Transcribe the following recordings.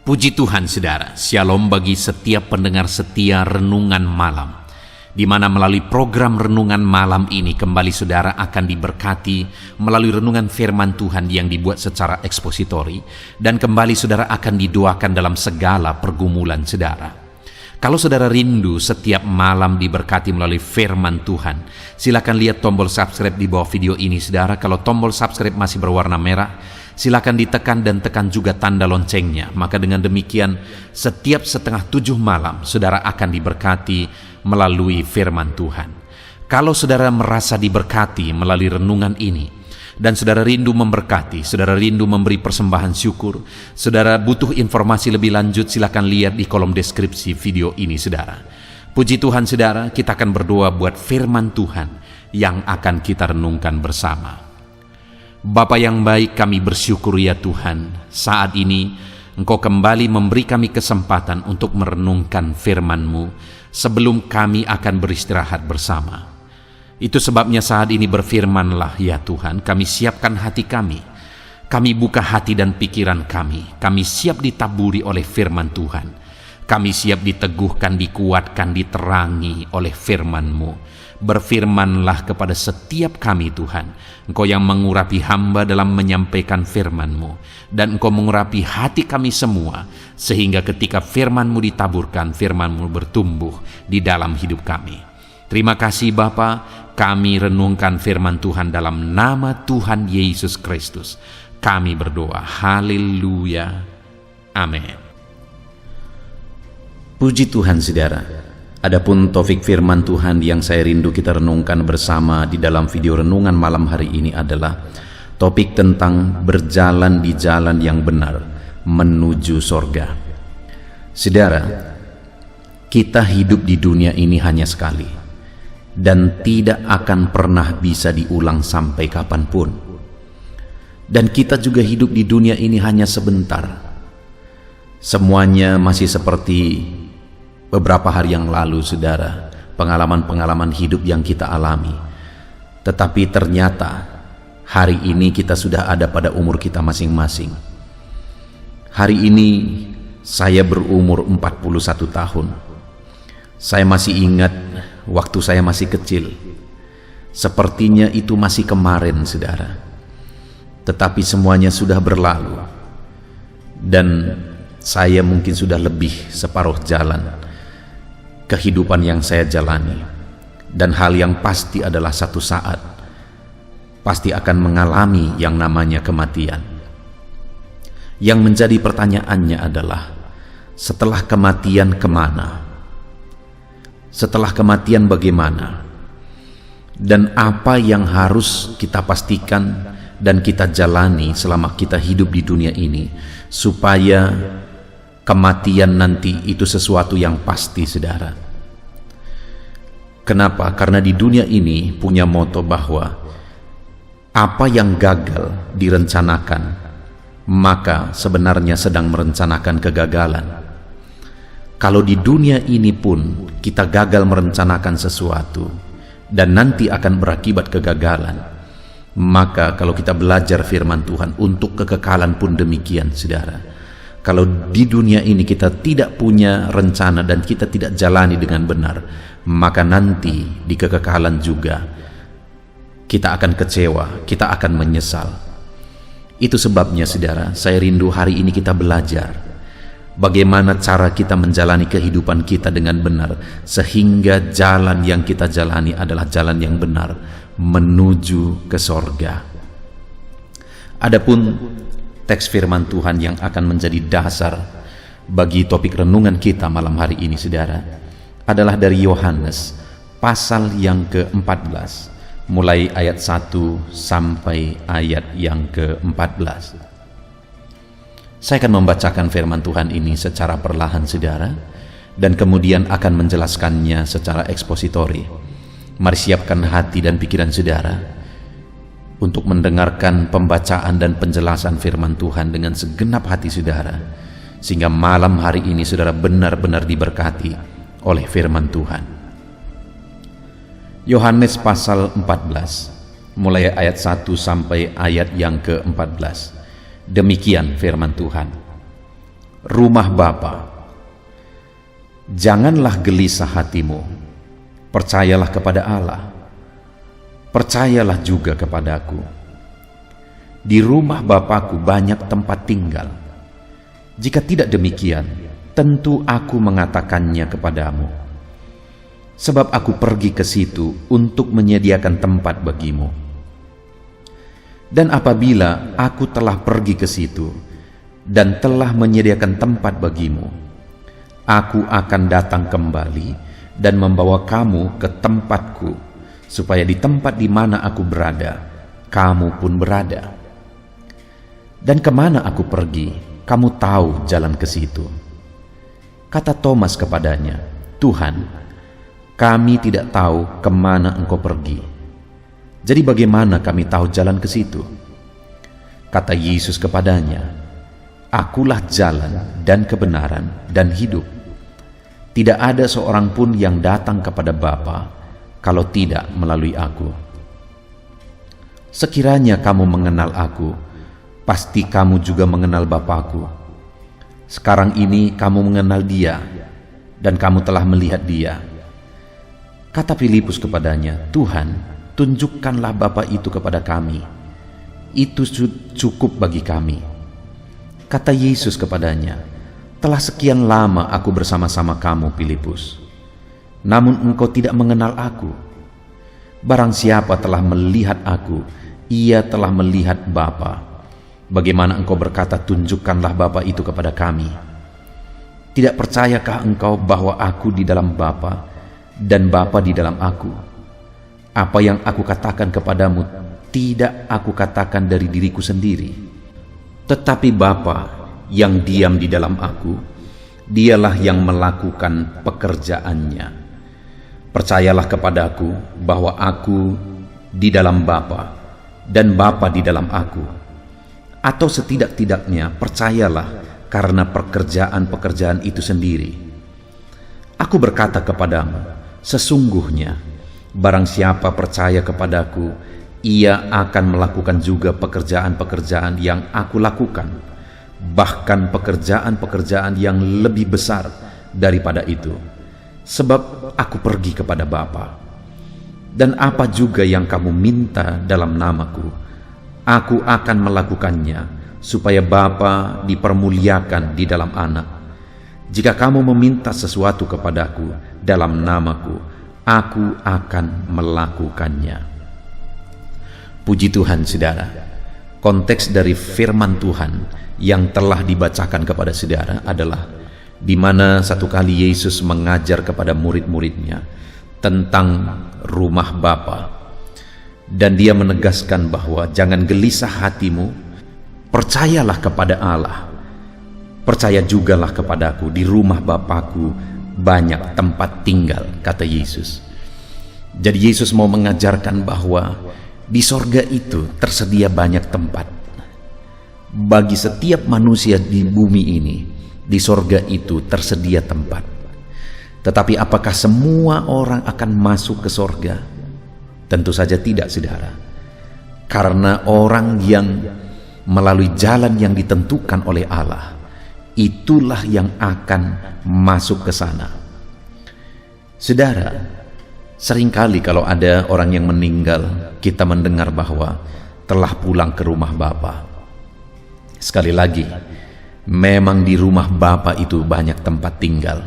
Puji Tuhan saudara, shalom bagi setiap pendengar setia Renungan Malam, di mana melalui program Renungan Malam ini kembali saudara akan diberkati melalui renungan firman Tuhan yang dibuat secara ekspositori, dan kembali saudara akan didoakan dalam segala pergumulan saudara. Kalau saudara rindu setiap malam diberkati melalui firman Tuhan, silakan lihat tombol subscribe di bawah video ini saudara. Kalau tombol subscribe masih berwarna merah, silakan ditekan dan tekan juga tanda loncengnya. Maka dengan demikian setiap 6:30 malam saudara akan diberkati melalui firman Tuhan. Kalau saudara merasa diberkati melalui renungan ini, dan saudara rindu memberkati, saudara rindu memberi persembahan syukur, saudara butuh informasi lebih lanjut, silakan lihat di kolom deskripsi video ini saudara. Puji Tuhan saudara, kita akan berdoa buat firman Tuhan yang akan kita renungkan bersama. Bapa yang baik, kami bersyukur ya Tuhan, saat ini Engkau kembali memberi kami kesempatan untuk merenungkan firman-Mu sebelum kami akan beristirahat bersama. Itu sebabnya saat ini berfirmanlah ya Tuhan, kami siapkan hati kami buka hati dan pikiran kami siap ditaburi oleh firman Tuhan, kami siap diteguhkan, dikuatkan, diterangi oleh firman-Mu. Berfirmanlah kepada setiap kami Tuhan, Engkau yang mengurapi hamba dalam menyampaikan firman-Mu, dan Engkau mengurapi hati kami semua, sehingga ketika firman-Mu ditaburkan, firman-Mu bertumbuh di dalam hidup kami. Terima kasih Bapa, kami renungkan firman Tuhan dalam nama Tuhan Yesus Kristus. Kami berdoa, haleluya, amin. Puji Tuhan saudara, adapun topik firman Tuhan yang saya rindu kita renungkan bersama di dalam video renungan malam hari ini adalah topik tentang berjalan di jalan yang benar menuju sorga. Saudara, kita hidup di dunia ini hanya sekali, dan tidak akan pernah bisa diulang sampai kapanpun. Dan kita juga hidup di dunia ini hanya sebentar. Semuanya masih seperti beberapa hari yang lalu saudara, pengalaman-pengalaman hidup yang kita alami. Tetapi ternyata hari ini kita sudah ada pada umur kita masing-masing. Hari ini saya berumur 41 tahun. Saya masih ingat waktu saya masih kecil, sepertinya itu masih kemarin saudara. Tetapi semuanya sudah berlalu, dan saya mungkin sudah lebih separuh jalan kehidupan yang saya jalani. Dan hal yang pasti adalah satu saat pasti akan mengalami yang namanya kematian. Yang menjadi pertanyaannya adalah, setelah kematian kemana? Setelah kematian bagaimana? Dan apa yang harus kita pastikan dan kita jalani selama kita hidup di dunia ini, supaya kematian nanti itu sesuatu yang pasti saudara. Kenapa? Karena di dunia ini punya moto bahwa apa yang gagal direncanakan, maka sebenarnya sedang merencanakan kegagalan. Kalau di dunia ini pun kita gagal merencanakan sesuatu dan nanti akan berakibat kegagalan, maka kalau kita belajar firman Tuhan untuk kekekalan pun demikian saudara. Kalau di dunia ini kita tidak punya rencana dan kita tidak jalani dengan benar, maka nanti di kekekalan juga kita akan kecewa, kita akan menyesal. Itu sebabnya saudara, saya rindu hari ini kita belajar bagaimana cara kita menjalani kehidupan kita dengan benar, sehingga jalan yang kita jalani adalah jalan yang benar menuju ke sorga. Adapun teks firman Tuhan yang akan menjadi dasar bagi topik renungan kita malam hari ini saudara, adalah dari Yohanes pasal yang ke-14, mulai ayat 1 sampai ayat yang ke-14. Saya akan membacakan firman Tuhan ini secara perlahan saudara, dan kemudian akan menjelaskannya secara ekspositori. Mari siapkan hati dan pikiran saudara untuk mendengarkan pembacaan dan penjelasan firman Tuhan dengan segenap hati saudara, sehingga malam hari ini saudara benar-benar diberkati oleh firman Tuhan. Yohanes pasal 14, mulai ayat 1 sampai ayat yang ke-14. Demikian firman Tuhan. Rumah Bapa. Janganlah gelisah hatimu, percayalah kepada Allah, percayalah juga kepadaku. Di rumah Bapa-Ku banyak tempat tinggal. Jika tidak demikian, tentu aku mengatakannya kepadamu. Sebab aku pergi ke situ untuk menyediakan tempat bagimu. Dan apabila aku telah pergi ke situ dan telah menyediakan tempat bagimu, aku akan datang kembali dan membawa kamu ke tempatku, supaya di tempat di mana aku berada, kamu pun berada. Dan kemana aku pergi, kamu tahu jalan ke situ. Kata Thomas kepadanya, Tuhan, kami tidak tahu kemana engkau pergi. Jadi bagaimana kami tahu jalan ke situ? Kata Yesus kepadanya, Akulah jalan dan kebenaran dan hidup. Tidak ada seorang pun yang datang kepada Bapa kalau tidak melalui aku. Sekiranya kamu mengenal aku, pasti kamu juga mengenal Bapa-Ku. Sekarang ini kamu mengenal Dia, dan kamu telah melihat Dia. Kata Filipus kepadanya, Tuhan, tunjukkanlah Bapa itu kepada kami. Itu cukup bagi kami. Kata Yesus kepadanya, telah sekian lama aku bersama-sama kamu, Filipus, namun engkau tidak mengenal aku. Barang siapa telah melihat aku, ia telah melihat Bapa. Bagaimana engkau berkata, tunjukkanlah Bapa itu kepada kami? Tidak percayakah engkau bahwa aku di dalam Bapa dan Bapa di dalam aku? Apa yang aku katakan kepadamu, tidak aku katakan dari diriku sendiri. Tetapi Bapa yang diam di dalam aku, Dialah yang melakukan pekerjaannya. Percayalah kepadaku bahwa aku di dalam Bapa dan Bapa di dalam aku. Atau setidak-tidaknya percayalah karena pekerjaan-pekerjaan itu sendiri. Aku berkata kepadamu, sesungguhnya barang siapa percaya kepadaku, ia akan melakukan juga pekerjaan-pekerjaan yang aku lakukan, bahkan pekerjaan-pekerjaan yang lebih besar daripada itu, sebab aku pergi kepada Bapa. Dan apa juga yang kamu minta dalam namaku, aku akan melakukannya, supaya Bapa dipermuliakan di dalam Anak. Jika kamu meminta sesuatu kepadaku dalam namaku, aku akan melakukannya. Puji Tuhan, saudara. Konteks dari firman Tuhan yang telah dibacakan kepada saudara adalah di mana satu kali Yesus mengajar kepada murid-muridnya tentang rumah Bapa, dan dia menegaskan bahwa jangan gelisah hatimu, percayalah kepada Allah, percaya jugalah kepadaku, di rumah Bapa-Ku banyak tempat tinggal, kata Yesus. Jadi Yesus mau mengajarkan bahwa di sorga itu tersedia banyak tempat. Bagi setiap manusia di bumi ini, di sorga itu tersedia tempat. Tetapi apakah semua orang akan masuk ke sorga? Tentu saja tidak, saudara. Karena orang yang melalui jalan yang ditentukan oleh Allah, itulah yang akan masuk ke sana. Saudara, seringkali kalau ada orang yang meninggal, kita mendengar bahwa telah pulang ke rumah Bapa. Sekali lagi, memang di rumah Bapa itu banyak tempat tinggal.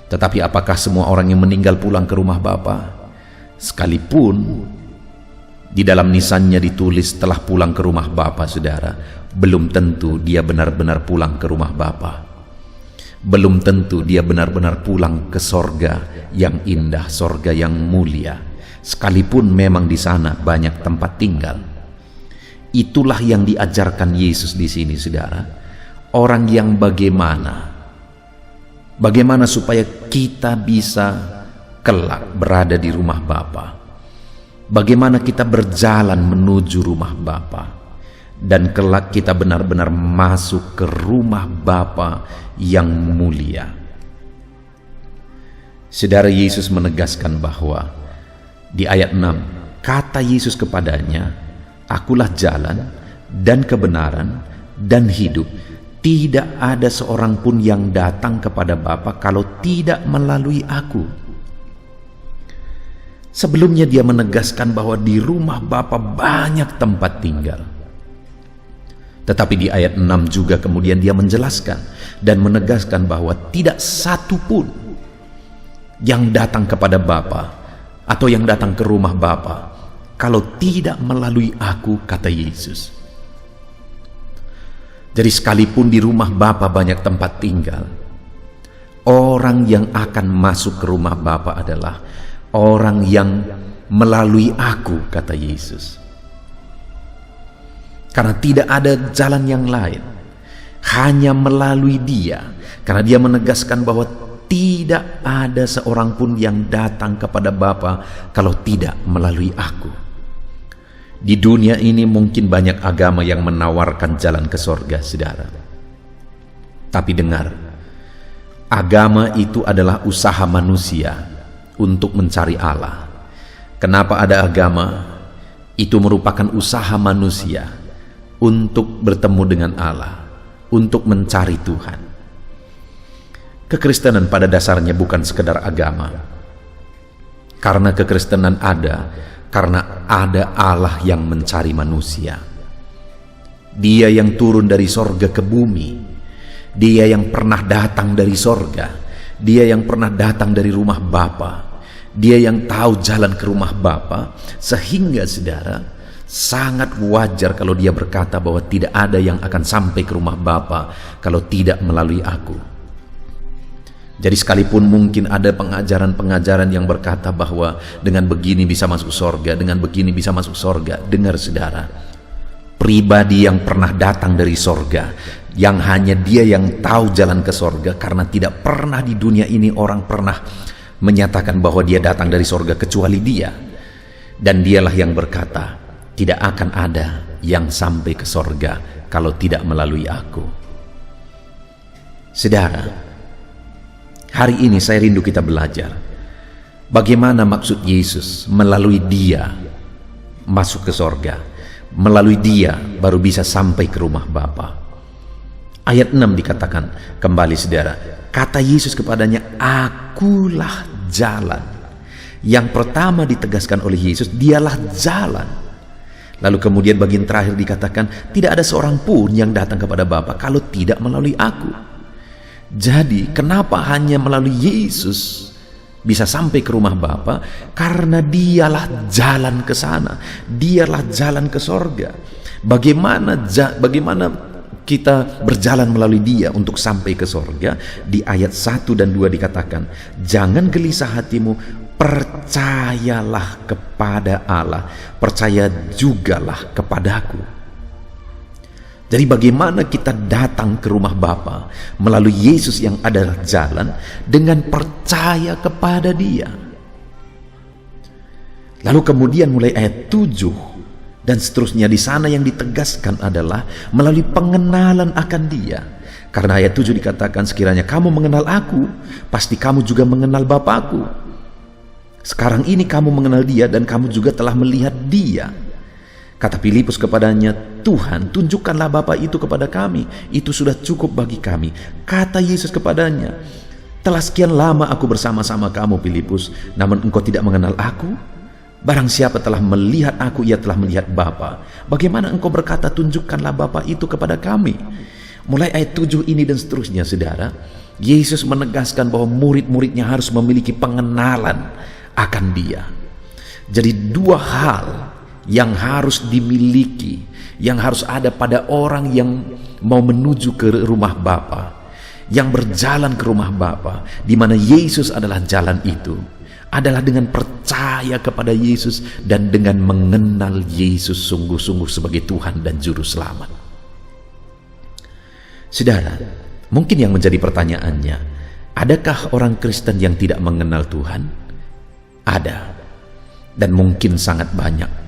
Tetapi apakah semua orang yang meninggal pulang ke rumah Bapa? Sekalipun di dalam nisannya ditulis telah pulang ke rumah Bapa, saudara, belum tentu dia benar-benar pulang ke rumah Bapa. Belum tentu dia benar-benar pulang ke sorga yang indah, sorga yang mulia, sekalipun memang di sana banyak tempat tinggal. Itulah yang diajarkan Yesus di sini, saudara. Orang yang bagaimana supaya kita bisa kelak berada di rumah Bapa. Bagaimana kita berjalan menuju rumah Bapa, dan kelak kita benar-benar masuk ke rumah Bapa yang mulia. Saudara, Yesus menegaskan bahwa di ayat 6, kata Yesus kepadanya, Akulah jalan dan kebenaran dan hidup. tidak ada seorang pun yang datang kepada Bapa kalau tidak melalui aku. Sebelumnya dia menegaskan bahwa di rumah Bapa banyak tempat tinggal. Tetapi di ayat 6 juga kemudian dia menjelaskan dan menegaskan bahwa tidak satu pun yang datang kepada Bapa atau yang datang ke rumah Bapa kalau tidak melalui aku, kata Yesus. Jadi sekalipun di rumah Bapa banyak tempat tinggal, orang yang akan masuk ke rumah Bapa adalah orang yang melalui aku, kata Yesus. Karena tidak ada jalan yang lain, hanya melalui Dia. Karena Dia menegaskan bahwa tidak ada seorang pun yang datang kepada Bapa kalau tidak melalui aku. Di dunia ini mungkin banyak agama yang menawarkan jalan ke sorga, saudara. Tapi dengar, agama itu adalah usaha manusia untuk mencari Allah. Kenapa ada agama? Itu merupakan usaha manusia untuk bertemu dengan Allah, untuk mencari Tuhan. Kekristenan pada dasarnya bukan sekedar agama. Karena kekristenan ada, karena ada Allah yang mencari manusia. Dia yang turun dari sorga ke bumi. Dia yang pernah datang dari sorga. Dia yang pernah datang dari rumah Bapa. Dia yang tahu jalan ke rumah Bapa, sehingga saudara, sangat wajar kalau dia berkata bahwa tidak ada yang akan sampai ke rumah Bapa kalau tidak melalui aku. Jadi sekalipun mungkin ada pengajaran-pengajaran yang berkata bahwa dengan begini bisa masuk sorga, dengan begini bisa masuk sorga. Dengar saudara, pribadi yang pernah datang dari sorga, yang hanya dia yang tahu jalan ke sorga, karena tidak pernah di dunia ini orang pernah menyatakan bahwa dia datang dari sorga kecuali Dia. Dan Dialah yang berkata, tidak akan ada yang sampai ke sorga kalau tidak melalui aku. Saudara, hari ini saya rindu kita belajar bagaimana maksud Yesus melalui Dia masuk ke sorga. Melalui Dia baru bisa sampai ke rumah Bapa. Ayat 6 dikatakan kembali, saudara, kata Yesus kepadanya, akulah jalan. Yang pertama ditegaskan oleh Yesus, Dialah jalan. Lalu kemudian bagian terakhir dikatakan, tidak ada seorang pun yang datang kepada Bapa kalau tidak melalui aku. Jadi kenapa hanya melalui Yesus bisa sampai ke rumah Bapa? Karena Dialah jalan ke sana. Dialah jalan ke sorga. Bagaimana kita berjalan melalui Dia untuk sampai ke sorga? Di ayat 1 dan 2 dikatakan, jangan gelisah hatimu, percayalah kepada Allah, percaya jugalah kepadaku. Jadi bagaimana kita datang ke rumah Bapa melalui Yesus yang adalah jalan, dengan percaya kepada Dia. Lalu kemudian mulai ayat 7 dan seterusnya, di sana yang ditegaskan adalah melalui pengenalan akan Dia. Karena ayat 7 dikatakan, sekiranya kamu mengenal aku, pasti kamu juga mengenal Bapakku. Sekarang ini kamu mengenal Dia dan kamu juga telah melihat Dia. Kata Filipus kepadanya, Tuhan, tunjukkanlah Bapa itu kepada kami, itu sudah cukup bagi kami. Kata Yesus kepadanya, telah sekian lama aku bersama-sama kamu, Filipus, namun engkau tidak mengenal aku? Barang siapa telah melihat aku, ia telah melihat Bapa. Bagaimana engkau berkata, tunjukkanlah Bapa itu kepada kami? Mulai ayat 7 ini dan seterusnya, saudara, Yesus menegaskan bahwa murid-muridnya harus memiliki pengenalan akan Dia. Jadi dua hal yang harus dimiliki, yang harus ada pada orang yang mau menuju ke rumah Bapa, yang berjalan ke rumah Bapa, di mana Yesus adalah jalan itu, adalah dengan percaya kepada Yesus dan dengan mengenal Yesus sungguh-sungguh sebagai Tuhan dan Juru Selamat. Saudara, mungkin yang menjadi pertanyaannya, adakah orang Kristen yang tidak mengenal Tuhan? Ada, dan mungkin sangat banyak.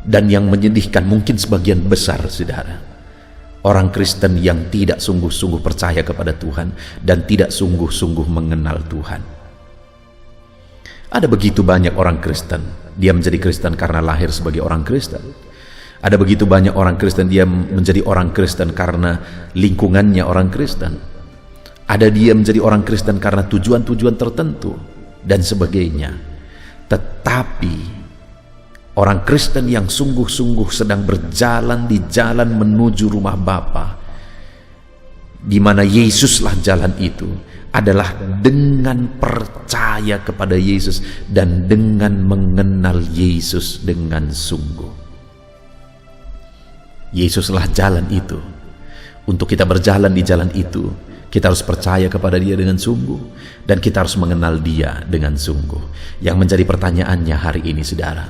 Dan yang menyedihkan, mungkin sebagian besar, saudara, orang Kristen yang tidak sungguh-sungguh percaya kepada Tuhan dan tidak sungguh-sungguh mengenal Tuhan. Ada begitu banyak orang Kristen, dia menjadi Kristen karena lahir sebagai orang Kristen. Ada begitu banyak orang Kristen, dia menjadi orang Kristen karena lingkungannya orang Kristen. Ada dia menjadi orang Kristen karena tujuan-tujuan tertentu dan sebagainya. Tetapi orang Kristen yang sungguh-sungguh sedang berjalan di jalan menuju rumah Bapa, di mana Yesuslah jalan itu, adalah dengan percaya kepada Yesus dan dengan mengenal Yesus dengan sungguh. Yesuslah jalan itu. Untuk kita berjalan di jalan itu, kita harus percaya kepada Dia dengan sungguh, dan kita harus mengenal Dia dengan sungguh. Yang menjadi pertanyaannya hari ini, saudara,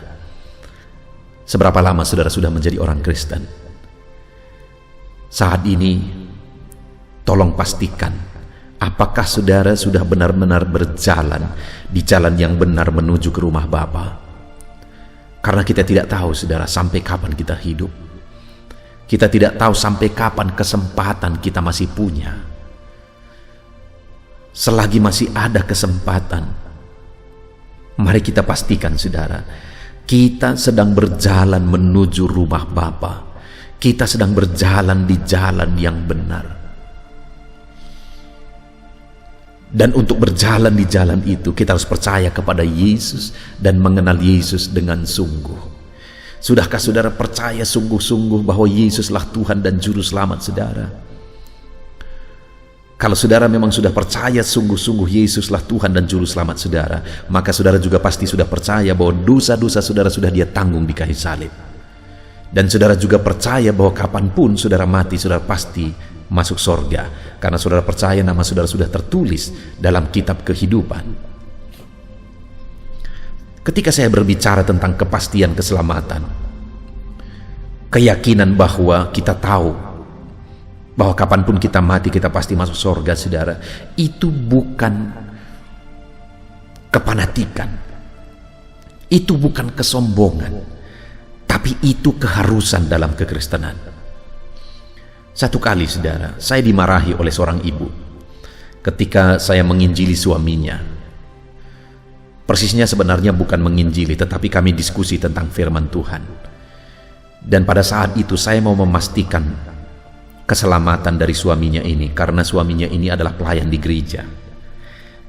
seberapa lama saudara sudah menjadi orang Kristen? Saat ini, tolong pastikan, apakah saudara sudah benar-benar berjalan di jalan yang benar menuju ke rumah Bapa? Karena kita tidak tahu, saudara, sampai kapan kita hidup. Kita tidak tahu sampai kapan kesempatan kita masih punya. Selagi masih ada kesempatan, mari kita pastikan, saudara, kita sedang berjalan menuju rumah Bapa. Kita sedang berjalan di jalan yang benar. Dan untuk berjalan di jalan itu, kita harus percaya kepada Yesus dan mengenal Yesus dengan sungguh. Sudahkah saudara percaya sungguh-sungguh bahwa Yesuslah Tuhan dan Juru Selamat saudara? Kalau saudara memang sudah percaya sungguh-sungguh Yesuslah Tuhan dan Juru Selamat saudara, maka saudara juga pasti sudah percaya bahwa dosa-dosa saudara sudah Dia tanggung di kayu salib. Dan saudara juga percaya bahwa kapanpun saudara mati, saudara pasti masuk sorga, karena saudara percaya nama saudara sudah tertulis dalam kitab kehidupan. Ketika saya berbicara tentang kepastian keselamatan, keyakinan bahwa kita tahu bahwa kapanpun kita mati kita pasti masuk surga, saudara, itu bukan kepanatikan, itu bukan kesombongan, tapi itu keharusan dalam kekristenan. Satu kali, saudara, saya dimarahi oleh seorang ibu ketika saya menginjili suaminya. Persisnya sebenarnya bukan menginjili, tetapi kami diskusi tentang firman Tuhan. Dan pada saat itu saya mau memastikan keselamatan dari suaminya ini, karena suaminya ini adalah pelayan di gereja.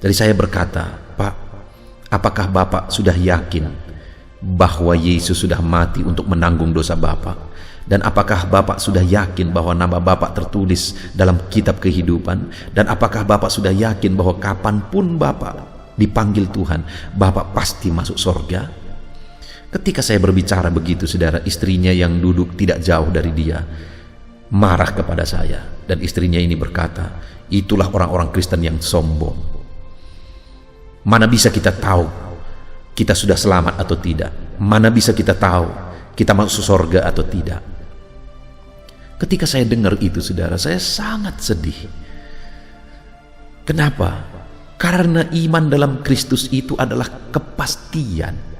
Jadi saya berkata, "Pak, apakah Bapak sudah yakin bahwa Yesus sudah mati untuk menanggung dosa Bapak? Dan apakah Bapak sudah yakin bahwa nama Bapak tertulis dalam kitab kehidupan? Dan apakah Bapak sudah yakin bahwa kapanpun Bapak dipanggil Tuhan, Bapak pasti masuk surga?" Ketika saya berbicara begitu, saudara, istrinya yang duduk tidak jauh dari dia marah kepada saya, dan istrinya ini berkata, "Itulah orang-orang Kristen yang sombong. Mana bisa kita tahu kita sudah selamat atau tidak? Mana bisa kita tahu kita masuk surga atau tidak?" Ketika saya dengar itu, saudara, saya sangat sedih. Kenapa? Karena iman dalam Kristus itu adalah kepastian.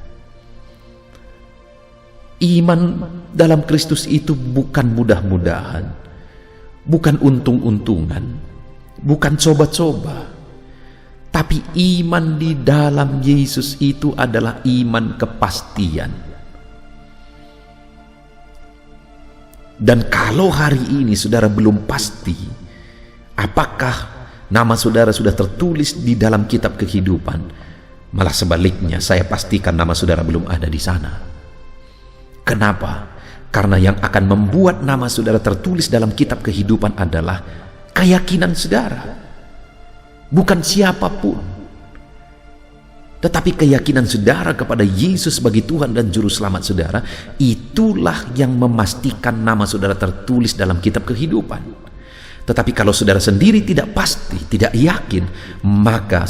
Iman dalam Kristus itu bukan mudah-mudahan, bukan untung-untungan, bukan coba-coba. Tapi iman di dalam Yesus itu adalah iman kepastian. Dan kalau hari ini saudara belum pasti apakah nama saudara sudah tertulis di dalam kitab kehidupan, malah sebaliknya saya pastikan nama saudara belum ada di sana. Kenapa? Karena yang akan membuat nama saudara tertulis dalam kitab kehidupan adalah keyakinan saudara, bukan siapapun, tetapi keyakinan saudara kepada Yesus sebagai Tuhan dan Juru Selamat saudara. Itulah yang memastikan nama saudara tertulis dalam kitab kehidupan. Tetapi kalau saudara sendiri tidak pasti, tidak yakin, maka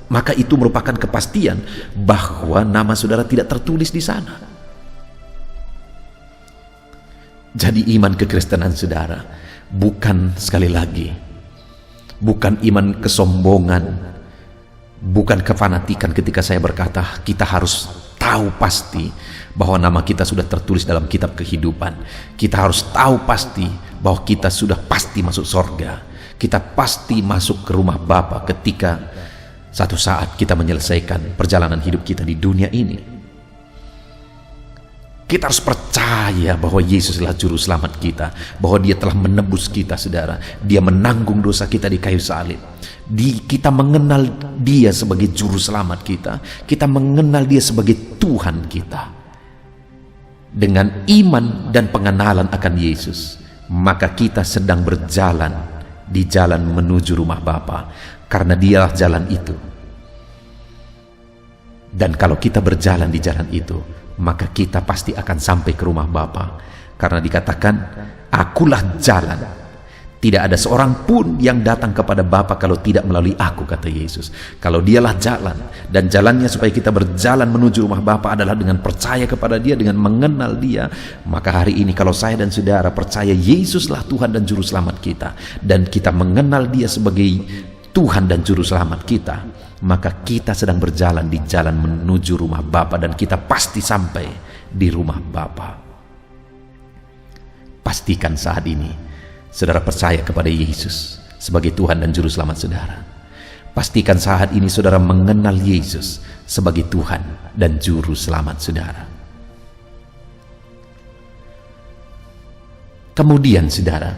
maka itu merupakan kepastian bahwa nama saudara tidak tertulis di sana. Jadi iman kekristenan saudara bukan, sekali lagi, bukan iman kesombongan, bukan kefanatikan ketika saya berkata kita harus tahu pasti bahwa nama kita sudah tertulis dalam kitab kehidupan. Kita harus tahu pasti bahwa kita sudah pasti masuk surga. Kita pasti masuk ke rumah Bapa ketika satu saat kita menyelesaikan perjalanan hidup kita di dunia ini. Kita harus percaya bahwa Yesuslah juru selamat kita, bahwa Dia telah menebus kita, saudara. Dia menanggung dosa kita di kayu salib. Kita mengenal Dia sebagai juru selamat kita. Kita mengenal Dia sebagai Tuhan kita. Dengan iman dan pengenalan akan Yesus, maka kita sedang berjalan di jalan menuju rumah Bapa, karena Dialah jalan itu. Dan kalau kita berjalan di jalan itu, maka kita pasti akan sampai ke rumah Bapa, karena dikatakan, akulah jalan. Tidak ada seorang pun yang datang kepada Bapa kalau tidak melalui aku, kata Yesus. Kalau Dialah jalan, dan jalannya supaya kita berjalan menuju rumah Bapa adalah dengan percaya kepada Dia, dengan mengenal Dia. Maka hari ini kalau saya dan saudara percaya Yesuslah Tuhan dan Juru Selamat kita, dan kita mengenal Dia sebagai Tuhan dan Juru Selamat kita, maka kita sedang berjalan di jalan menuju rumah Bapa, dan kita pasti sampai di rumah Bapa. Pastikan saat ini saudara percaya kepada Yesus sebagai Tuhan dan Juru Selamat saudara. Pastikan saat ini saudara mengenal Yesus sebagai Tuhan dan Juru Selamat saudara. Kemudian saudara,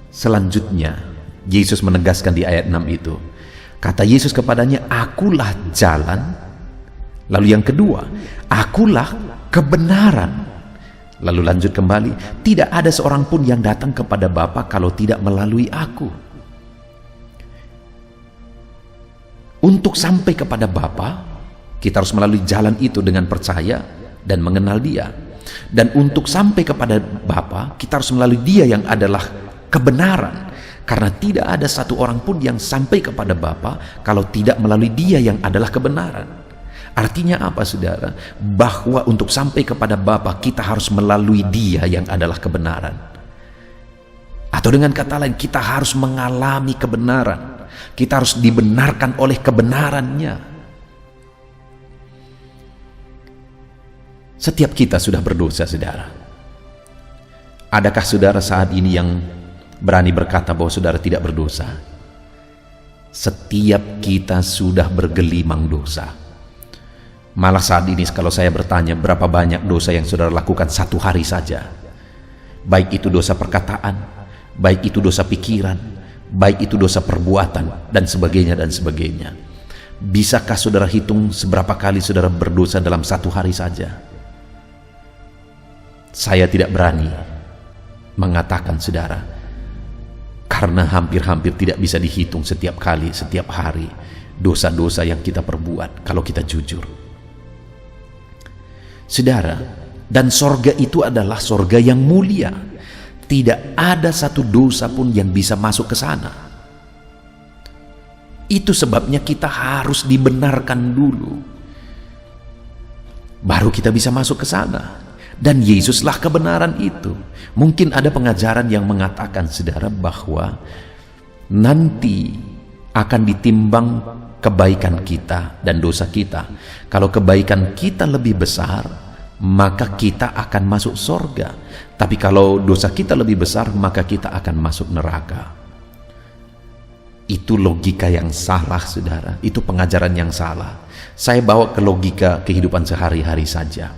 selanjutnya Yesus menegaskan di ayat 6 itu, kata Yesus kepadanya, akulah jalan. Lalu yang kedua, akulah kebenaran. Lalu lanjut kembali, tidak ada seorang pun yang datang kepada Bapa kalau tidak melalui aku. Untuk sampai kepada Bapa, kita harus melalui jalan itu dengan percaya dan mengenal Dia. Dan untuk sampai kepada Bapa, kita harus melalui Dia yang adalah kebenaran. Karena tidak ada satu orang pun yang sampai kepada Bapa kalau tidak melalui Dia yang adalah kebenaran. Artinya apa, saudara? Bahwa untuk sampai kepada Bapa kita harus melalui Dia yang adalah kebenaran. Atau dengan kata lain, kita harus mengalami kebenaran. Kita harus dibenarkan oleh kebenarannya. Setiap kita sudah berdosa, saudara. Adakah saudara saat ini yang berani berkata bahwa saudara tidak berdosa? Setiap kita sudah bergelimang dosa. Malah saat ini kalau saya bertanya berapa banyak dosa yang saudara lakukan satu hari saja, baik itu dosa perkataan, baik itu dosa pikiran, baik itu dosa perbuatan, dan sebagainya dan sebagainya. Bisakah saudara hitung seberapa kali saudara berdosa dalam satu hari saja? Saya tidak berani mengatakan, saudara, karena hampir-hampir tidak bisa dihitung setiap kali, setiap hari dosa-dosa yang kita perbuat kalau kita jujur. Saudara, dan sorga itu adalah sorga yang mulia. Tidak ada satu dosa pun yang bisa masuk ke sana. Itu sebabnya kita harus dibenarkan dulu, baru kita bisa masuk ke sana. Dan Yesuslah kebenaran itu. Mungkin ada pengajaran yang mengatakan, saudara, bahwa nanti akan ditimbang kebaikan kita dan dosa kita. Kalau kebaikan kita lebih besar, maka kita akan masuk sorga. Tapi kalau dosa kita lebih besar, maka kita akan masuk neraka. Itu logika yang salah, saudara. Itu pengajaran yang salah. Saya bawa ke logika kehidupan sehari-hari saja.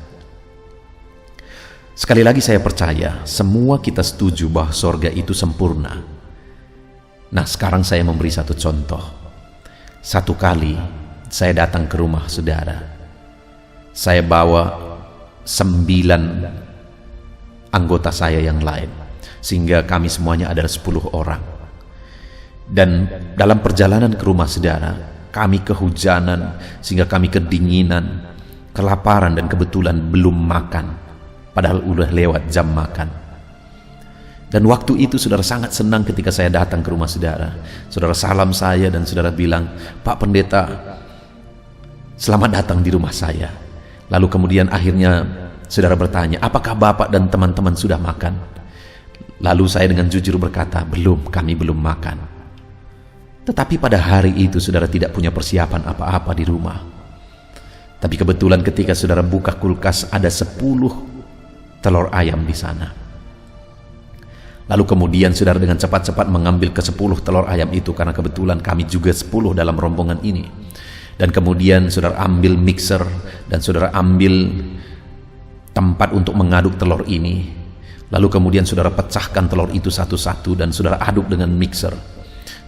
Sekali lagi saya percaya semua kita setuju bahwa sorga itu sempurna. Nah, sekarang saya memberi satu contoh. Satu kali saya datang ke rumah saudara, saya bawa 9 anggota saya yang lain, sehingga kami semuanya ada 10 orang. Dan dalam perjalanan ke rumah saudara, kami kehujanan, sehingga kami kedinginan, kelaparan, dan kebetulan belum makan, padahal udah lewat jam makan. Dan waktu itu saudara sangat senang ketika saya datang ke rumah saudara. Saudara salam saya dan saudara bilang, Pak Pendeta, selamat datang di rumah saya. Lalu kemudian akhirnya saudara bertanya, apakah Bapak dan teman-teman sudah makan? Lalu saya dengan jujur berkata, belum, kami belum makan. Tetapi pada hari itu saudara tidak punya persiapan apa-apa di rumah. Tapi kebetulan ketika saudara buka kulkas ada 10 telur ayam di sana. Lalu kemudian saudara dengan cepat-cepat mengambil ke-10 telur ayam itu, karena kebetulan kami juga 10 dalam rombongan ini. Dan kemudian saudara ambil mixer dan saudara ambil tempat untuk mengaduk telur ini. Lalu kemudian saudara pecahkan telur itu satu-satu dan saudara aduk dengan mixer.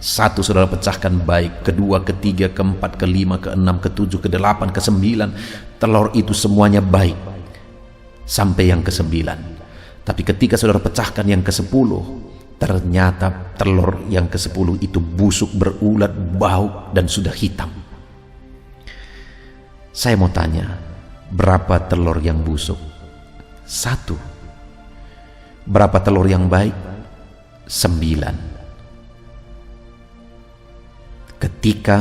Satu saudara pecahkan baik, kedua, ketiga, keempat, kelima, keenam, ketujuh, kedelapan, kesembilan. Telur itu semuanya baik sampai yang ke-9. Tapi ketika saudara pecahkan yang ke-10, ternyata telur yang ke-10 itu busuk, berulat, bau, dan sudah hitam. Saya mau tanya, berapa telur yang busuk? 1. Berapa telur yang baik? 9. Ketika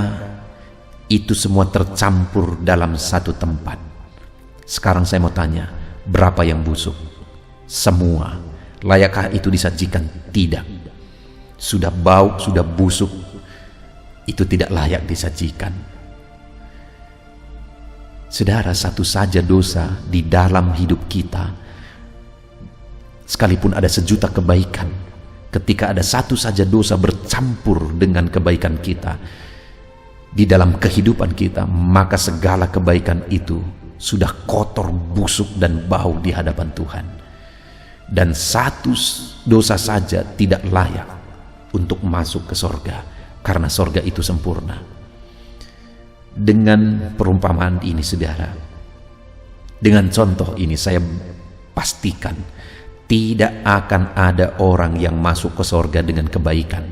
itu semua tercampur dalam satu tempat, sekarang saya mau tanya, berapa yang busuk? Semua. Layakkah itu disajikan? Tidak. Sudah bau, sudah busuk, itu tidak layak disajikan. Saudara, satu saja dosa di dalam hidup kita, sekalipun ada 1.000.000 kebaikan, ketika ada satu saja dosa bercampur dengan kebaikan kita di dalam kehidupan kita, maka segala kebaikan itu sudah kotor, busuk, dan bau di hadapan Tuhan. Dan satu dosa saja tidak layak untuk masuk ke sorga, karena sorga itu sempurna. Dengan perumpamaan ini, saudara, dengan contoh ini, saya pastikan tidak akan ada orang yang masuk ke sorga dengan kebaikan,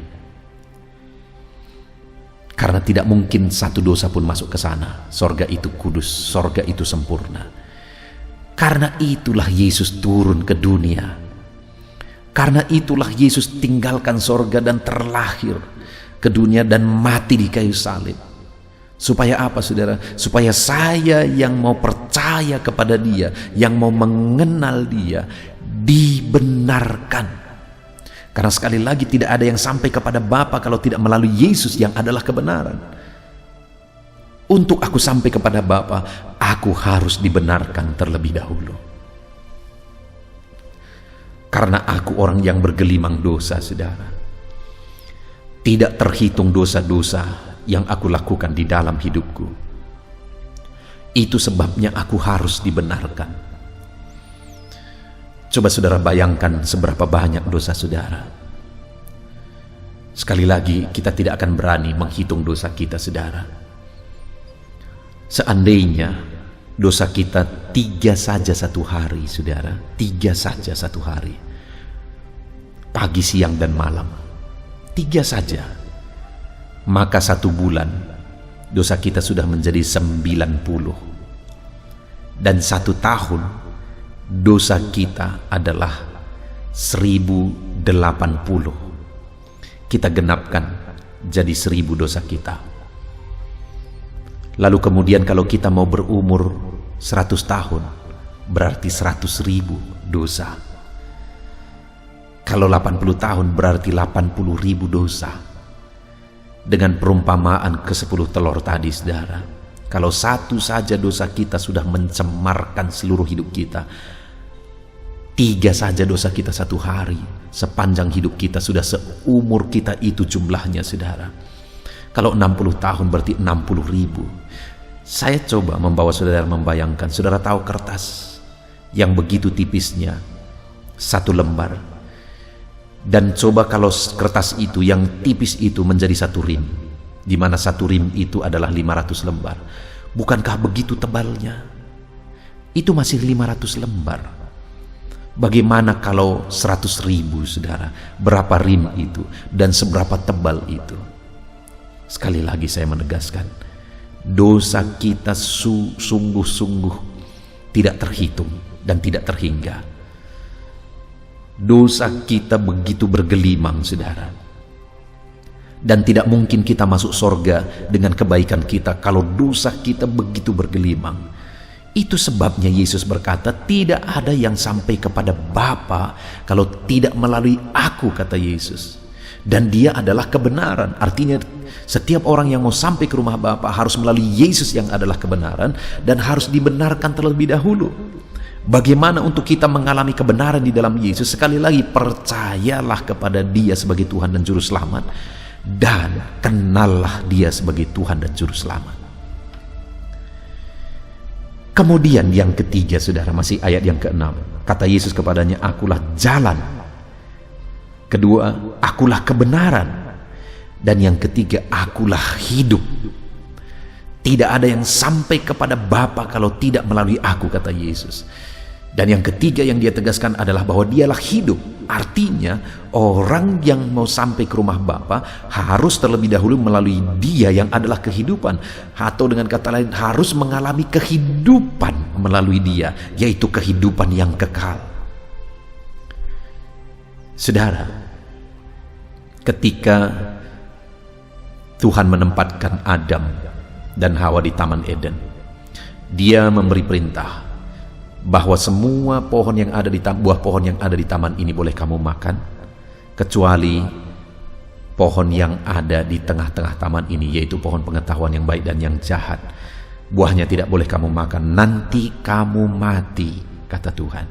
karena tidak mungkin satu dosa pun masuk ke sana. Sorga itu kudus, sorga itu sempurna. Karena itulah Yesus turun ke dunia. Karena itulah Yesus tinggalkan sorga dan terlahir ke dunia dan mati di kayu salib. Supaya apa, saudara? Supaya saya yang mau percaya kepada Dia, yang mau mengenal Dia, dibenarkan. Karena sekali lagi tidak ada yang sampai kepada Bapa kalau tidak melalui Yesus yang adalah kebenaran. Untuk aku sampai kepada Bapa, aku harus dibenarkan terlebih dahulu. Karena aku orang yang bergelimang dosa, saudara. Tidak terhitung dosa-dosa yang aku lakukan di dalam hidupku. Itu sebabnya aku harus dibenarkan. Coba saudara bayangkan seberapa banyak dosa saudara. Sekali lagi, kita tidak akan berani menghitung dosa kita, saudara. Seandainya dosa kita 3 saja satu hari, saudara, 3 saja satu hari, pagi, siang, dan malam, 3 saja, maka 1 bulan dosa kita sudah menjadi 90. Dan 1 tahun dosa kita adalah 1080. Kita genapkan jadi 1000 dosa kita. Lalu kemudian kalau kita mau berumur 100 tahun, berarti 100.000 dosa. Kalau 80 tahun berarti 80.000 dosa. Dengan perumpamaan ke-10 telur tadi, saudara, kalau satu saja dosa kita sudah mencemarkan seluruh hidup kita, 3 saja dosa kita satu hari, sepanjang hidup kita sudah seumur kita itu jumlahnya, saudara. Kalau 60 tahun berarti 60.000. Saya coba membawa saudara membayangkan, saudara tahu kertas yang begitu tipisnya, 1 lembar. Dan coba kalau kertas itu yang tipis itu menjadi 1 rim, di mana 1 rim itu adalah 500 lembar. Bukankah begitu tebalnya? Itu masih 500 lembar. Bagaimana kalau 100.000, saudara? Berapa rim itu dan seberapa tebal itu? Sekali lagi saya menegaskan, dosa kita sungguh-sungguh tidak terhitung dan tidak terhingga. Dosa kita begitu bergelimang, saudara. Dan tidak mungkin kita masuk sorga dengan kebaikan kita kalau dosa kita begitu bergelimang. Itu sebabnya Yesus berkata, tidak ada yang sampai kepada Bapa kalau tidak melalui aku, kata Yesus. Dan Dia adalah kebenaran. Artinya setiap orang yang mau sampai ke rumah Bapa harus melalui Yesus yang adalah kebenaran dan harus dibenarkan terlebih dahulu. Bagaimana untuk kita mengalami kebenaran di dalam Yesus? Sekali lagi, percayalah kepada Dia sebagai Tuhan dan Juru Selamat, dan kenallah Dia sebagai Tuhan dan Juru Selamat. Kemudian yang ketiga, saudara, masih ayat yang ke-6. Kata Yesus kepadanya, akulah jalan. Kedua, akulah kebenaran. Dan yang ketiga, akulah hidup. Tidak ada yang sampai kepada Bapa kalau tidak melalui aku, kata Yesus. Dan yang ketiga yang dia tegaskan adalah bahwa dialah hidup. Artinya orang yang mau sampai ke rumah Bapa harus terlebih dahulu melalui dia yang adalah kehidupan. Atau dengan kata lain, harus mengalami kehidupan melalui dia, yaitu kehidupan yang kekal. Saudara, ketika Tuhan menempatkan Adam dan Hawa di Taman Eden, dia memberi perintah bahwa semua pohon yang ada di buah pohon yang ada di taman ini boleh kamu makan, kecuali pohon yang ada di tengah-tengah taman ini, yaitu pohon pengetahuan yang baik dan yang jahat. Buahnya tidak boleh kamu makan, nanti kamu mati, kata Tuhan.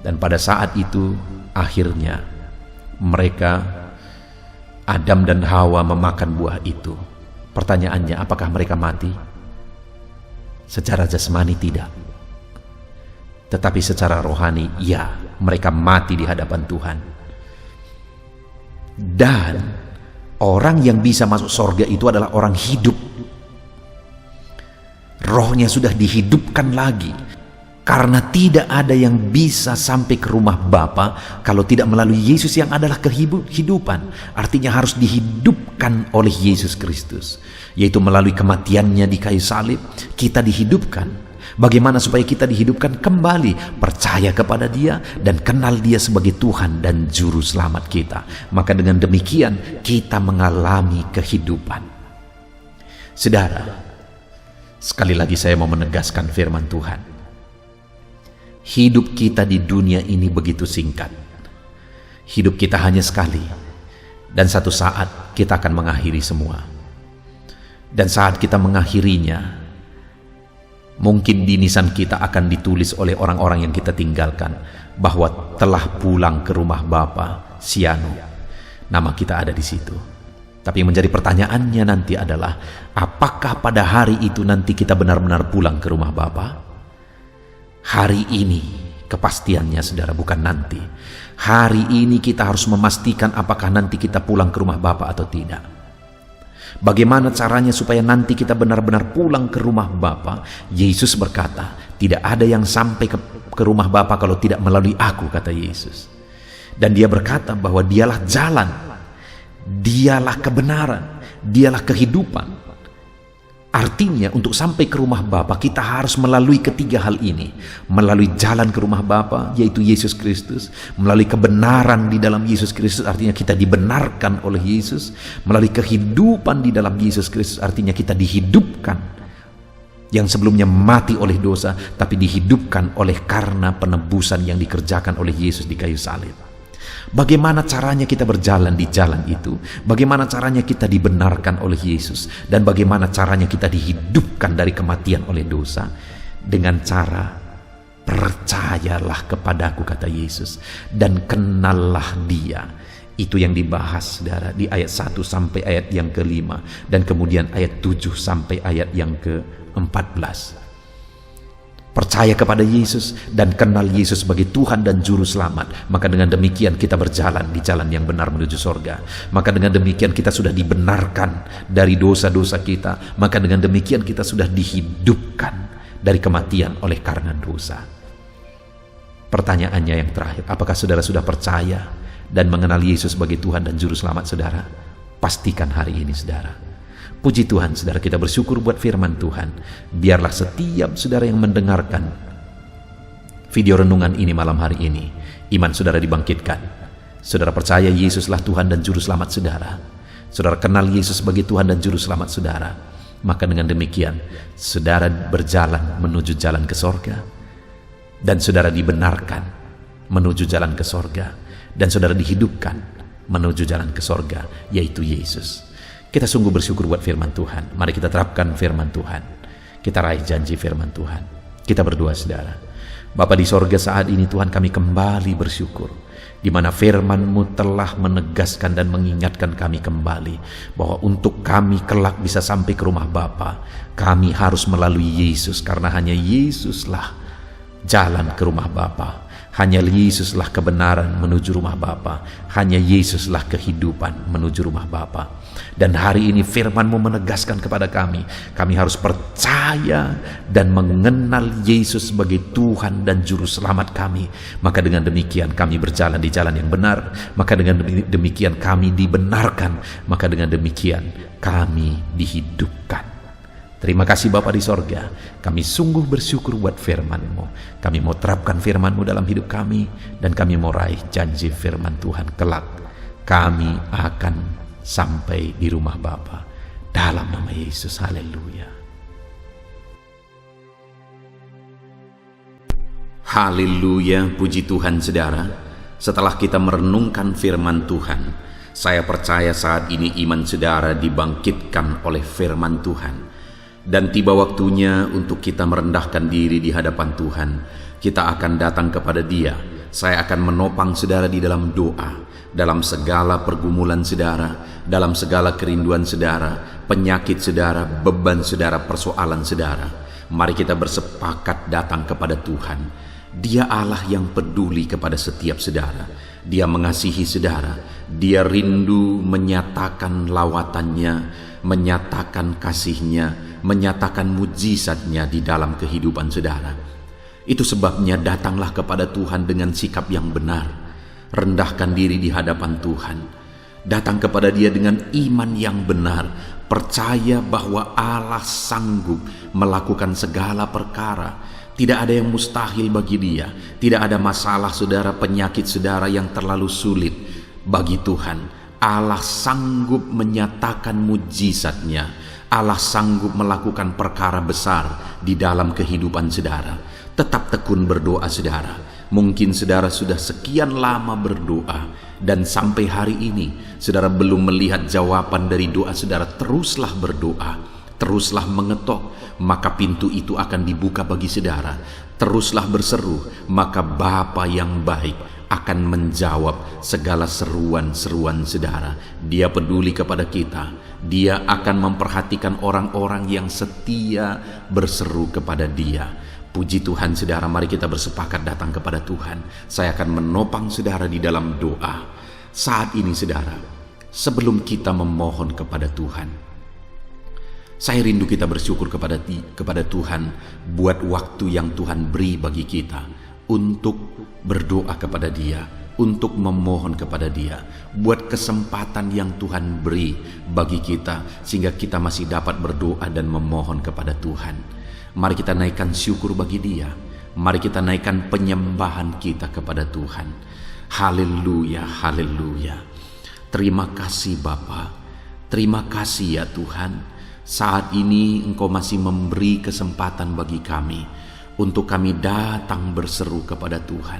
Dan pada saat itu akhirnya mereka, Adam dan Hawa, memakan buah itu. Pertanyaannya, apakah mereka mati? Secara jasmani tidak, tetapi secara rohani, ya, mereka mati di hadapan Tuhan. Dan orang yang bisa masuk sorga itu adalah orang hidup. Rohnya sudah dihidupkan lagi. Karena tidak ada yang bisa sampai ke rumah Bapa kalau tidak melalui Yesus yang adalah kehidupan. Artinya harus dihidupkan oleh Yesus Kristus, yaitu melalui kematiannya di kayu salib, kita dihidupkan. Bagaimana supaya kita dihidupkan kembali? Percaya kepada Dia dan kenal Dia sebagai Tuhan dan Juru Selamat kita. Maka dengan demikian kita mengalami kehidupan. Saudara, sekali lagi saya mau menegaskan firman Tuhan. Hidup kita di dunia ini begitu singkat. Hidup kita hanya sekali. Dan satu saat kita akan mengakhiri semua. Dan saat kita mengakhirinya, mungkin di nisan kita akan ditulis oleh orang-orang yang kita tinggalkan bahwa telah pulang ke rumah Bapa Siano. Nama kita ada di situ. Tapi yang menjadi pertanyaannya nanti adalah, apakah pada hari itu nanti kita benar-benar pulang ke rumah Bapa? Hari ini kepastiannya, saudara, bukan nanti. Hari ini kita harus memastikan apakah nanti kita pulang ke rumah Bapa atau tidak. Bagaimana caranya supaya nanti kita benar-benar pulang ke rumah Bapa? Yesus berkata, tidak ada yang sampai ke rumah Bapa kalau tidak melalui aku, kata Yesus. Dan dia berkata bahwa dialah jalan, dialah kebenaran, dialah kehidupan. Artinya untuk sampai ke rumah Bapa kita harus melalui ketiga hal ini. Melalui jalan ke rumah Bapa, yaitu Yesus Kristus. Melalui kebenaran di dalam Yesus Kristus, artinya kita dibenarkan oleh Yesus. Melalui kehidupan di dalam Yesus Kristus, artinya kita dihidupkan. Yang sebelumnya mati oleh dosa, tapi dihidupkan oleh karena penebusan yang dikerjakan oleh Yesus di kayu salib. Bagaimana caranya kita berjalan di jalan itu? Bagaimana caranya kita dibenarkan oleh Yesus? Dan bagaimana caranya kita dihidupkan dari kematian oleh dosa? Dengan cara percayalah kepadaku, kata Yesus, dan kenallah Dia. Itu yang dibahas, saudara, di ayat 1 sampai ayat yang ke-5, dan kemudian ayat 7 sampai ayat yang ke-14. Percaya kepada Yesus dan kenal Yesus sebagai Tuhan dan Juru Selamat. Maka dengan demikian kita berjalan di jalan yang benar menuju sorga. Maka dengan demikian kita sudah dibenarkan dari dosa-dosa kita. Maka dengan demikian kita sudah dihidupkan dari kematian oleh karena dosa. Pertanyaannya yang terakhir, apakah saudara sudah percaya dan mengenal Yesus sebagai Tuhan dan Juru Selamat, saudara? Pastikan hari ini, saudara. Puji Tuhan, saudara, kita bersyukur buat firman Tuhan. Biarlah setiap saudara yang mendengarkan video renungan ini malam hari ini, iman saudara dibangkitkan. Saudara percaya Yesuslah Tuhan dan Juru Selamat saudara. Saudara kenal Yesus sebagai Tuhan dan Juru Selamat saudara. Maka dengan demikian, saudara berjalan menuju jalan ke sorga. Dan saudara dibenarkan menuju jalan ke sorga. Dan saudara dihidupkan menuju jalan ke sorga, yaitu Yesus. Kita sungguh bersyukur buat firman Tuhan. Mari kita terapkan firman Tuhan. Kita raih janji firman Tuhan. Kita berdoa, saudara. Bapa di sorga, saat ini Tuhan kami kembali bersyukur. di mana firman-Mu telah menegaskan dan mengingatkan kami kembali bahwa untuk kami kelak bisa sampai ke rumah Bapa, kami harus melalui Yesus, karena hanya Yesuslah jalan ke rumah Bapa. Hanya Yesuslah kebenaran menuju rumah Bapa. Hanya Yesuslah kehidupan menuju rumah Bapa. Dan hari ini firman-Mu menegaskan kepada kami harus percaya dan mengenal Yesus sebagai Tuhan dan Juru Selamat kami. Maka dengan demikian kami berjalan di jalan yang benar. Maka dengan demikian kami dibenarkan. Maka dengan demikian kami dihidupkan. Terima kasih Bapa di sorga, kami sungguh bersyukur buat firman-Mu. Kami mau terapkan firman-Mu dalam hidup kami, dan kami mau raih janji firman Tuhan kelak. Kami akan sampai di rumah Bapa. Dalam nama Yesus, haleluya. Haleluya, puji Tuhan saudara. Setelah kita merenungkan firman Tuhan, saya percaya saat ini iman saudara dibangkitkan oleh firman Tuhan. Dan tiba waktunya untuk kita merendahkan diri di hadapan Tuhan. Kita akan datang kepada Dia. Saya akan menopang saudara di dalam doa, dalam segala pergumulan saudara, dalam segala kerinduan saudara, penyakit saudara, beban saudara, persoalan saudara. Mari kita bersepakat datang kepada Tuhan. Dia Allah yang peduli kepada setiap saudara. Dia mengasihi saudara. Dia rindu menyatakan lawatannya, menyatakan kasihnya, menyatakan mujizatnya di dalam kehidupan saudara. Itu sebabnya datanglah kepada Tuhan dengan sikap yang benar. Rendahkan diri di hadapan Tuhan. Datang kepada Dia dengan iman yang benar. Percaya bahwa Allah sanggup melakukan segala perkara. Tidak ada yang mustahil bagi Dia. Tidak ada masalah saudara, penyakit saudara yang terlalu sulit bagi Tuhan. Allah sanggup menyatakan mujizatnya. Allah sanggup melakukan perkara besar di dalam kehidupan saudara. Tetap tekun berdoa saudara. Mungkin saudara sudah sekian lama berdoa, dan sampai hari ini saudara belum melihat jawaban dari doa saudara. Teruslah berdoa, teruslah mengetok, maka pintu itu akan dibuka bagi saudara. Teruslah berseru, maka Bapa yang baik akan menjawab segala seruan-seruan saudara. Dia peduli kepada kita. Dia akan memperhatikan orang-orang yang setia berseru kepada Dia. Puji Tuhan saudara, mari kita bersepakat datang kepada Tuhan. Saya akan menopang saudara di dalam doa. Saat ini saudara, sebelum kita memohon kepada Tuhan, saya rindu kita bersyukur kepada Tuhan buat waktu yang Tuhan beri bagi kita untuk berdoa kepada Dia, untuk memohon kepada Dia, buat kesempatan yang Tuhan beri bagi kita sehingga kita masih dapat berdoa dan memohon kepada Tuhan. Mari kita naikkan syukur bagi Dia. Mari kita naikkan penyembahan kita kepada Tuhan. Haleluya, haleluya. Terima kasih Bapa. Terima kasih ya Tuhan. Saat ini Engkau masih memberi kesempatan bagi kami untuk kami datang berseru kepada Tuhan,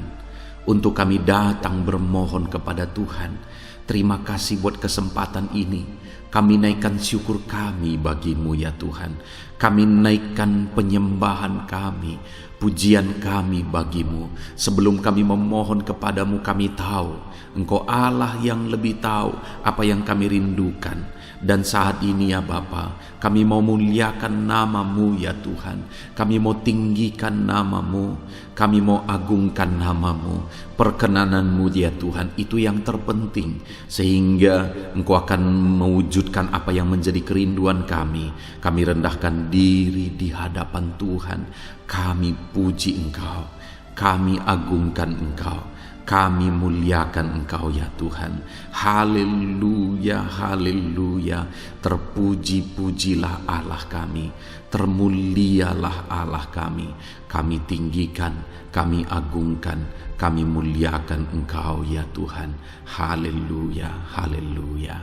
untuk kami datang bermohon kepada Tuhan. Terima kasih buat kesempatan ini. Kami naikkan syukur kami bagi-Mu ya Tuhan. Kami naikkan penyembahan kami, pujian kami bagi-Mu. Sebelum kami memohon kepadamu, kami tahu Engkau Allah yang lebih tahu apa yang kami rindukan. Dan saat ini ya Bapa, kami mau muliakan nama-Mu ya Tuhan. Kami mau tinggikan nama-Mu, kami mau agungkan nama-Mu. Perkenanan-Mu ya Tuhan, itu yang terpenting, sehingga Engkau akan mewujudkan apa yang menjadi kerinduan kami. Kami rendahkan diri di hadapan Tuhan. Kami puji Engkau, kami agungkan Engkau, kami muliakan Engkau ya Tuhan. Haleluya, haleluya. Terpuji-pujilah Allah kami, termulialah Allah kami. Kami tinggikan, kami agungkan, kami muliakan Engkau ya Tuhan. Haleluya, haleluya.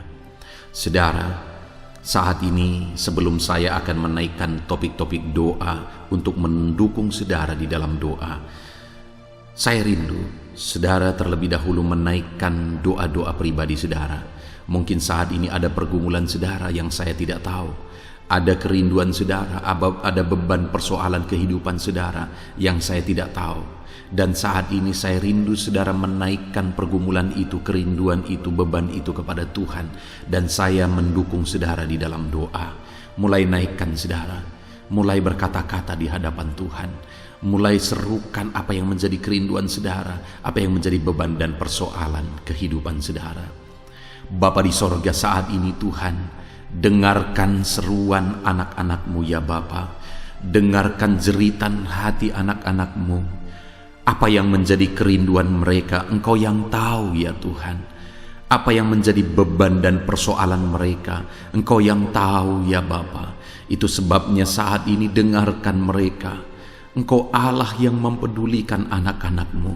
Saudara, saat ini sebelum saya akan menaikkan topik-topik doa untuk mendukung saudara di dalam doa, saya rindu saudara terlebih dahulu menaikkan doa-doa pribadi saudara. Mungkin saat ini ada pergumulan saudara yang saya tidak tahu. Ada kerinduan saudara, ada beban persoalan kehidupan saudara yang saya tidak tahu. Dan saat ini saya rindu saudara menaikkan pergumulan itu, kerinduan itu, beban itu kepada Tuhan. Dan saya mendukung saudara di dalam doa. Mulai naikkan saudara, mulai berkata-kata di hadapan Tuhan. Mulai serukan apa yang menjadi kerinduan saudara, apa yang menjadi beban dan persoalan kehidupan saudara. Bapa di sorga, saat ini Tuhan, dengarkan seruan anak-anak-Mu ya Bapa. Dengarkan jeritan hati anak-anak-Mu. Apa yang menjadi kerinduan mereka, Engkau yang tahu ya Tuhan. Apa yang menjadi beban dan persoalan mereka, Engkau yang tahu ya Bapa. Itu sebabnya saat ini dengarkan mereka. Engkau Allah yang mempedulikan anak-anak-Mu.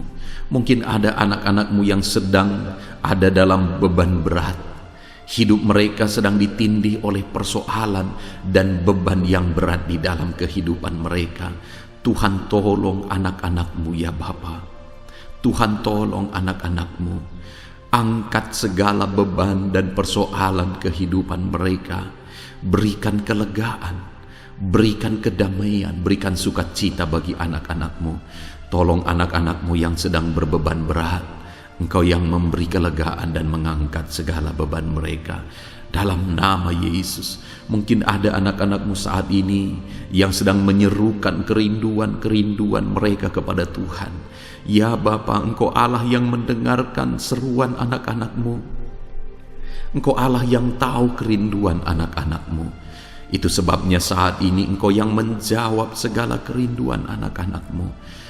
Mungkin ada anak-anak-Mu yang sedang ada dalam beban berat. Hidup mereka sedang ditindih oleh persoalan dan beban yang berat di dalam kehidupan mereka. Tuhan tolong anak-anak-Mu ya Bapa. Tuhan tolong anak-anak-Mu. Angkat segala beban dan persoalan kehidupan mereka. Berikan kelegaan, berikan kedamaian, berikan sukacita bagi anak-anak-Mu. Tolong anak-anak-Mu yang sedang berbeban berat. Engkau yang memberi kelegaan dan mengangkat segala beban mereka. Dalam nama Yesus, mungkin ada anak-anak-Mu saat ini yang sedang menyerukan kerinduan-kerinduan mereka kepada Tuhan. Ya Bapa, Engkau Allah yang mendengarkan seruan anak-anak-Mu. Engkau Allah yang tahu kerinduan anak-anak-Mu. Itu sebabnya saat ini Engkau yang menjawab segala kerinduan anak-anak-Mu.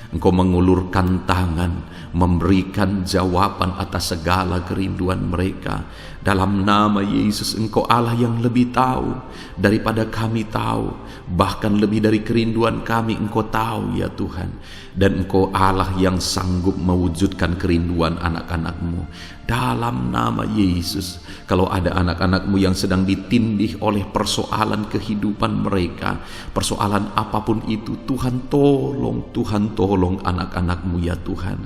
Engkau mengulurkan tangan, memberikan jawaban atas segala kerinduan mereka. Dalam nama Yesus, Engkau Allah yang lebih tahu daripada kami tahu. Bahkan lebih dari kerinduan kami Engkau tahu ya Tuhan. Dan Engkau Allah yang sanggup mewujudkan kerinduan anak-anak-Mu. Dalam nama Yesus, kalau ada anak-anak-Mu yang sedang ditindih oleh persoalan kehidupan mereka, persoalan apapun itu, Tuhan tolong anak-anak-Mu ya Tuhan.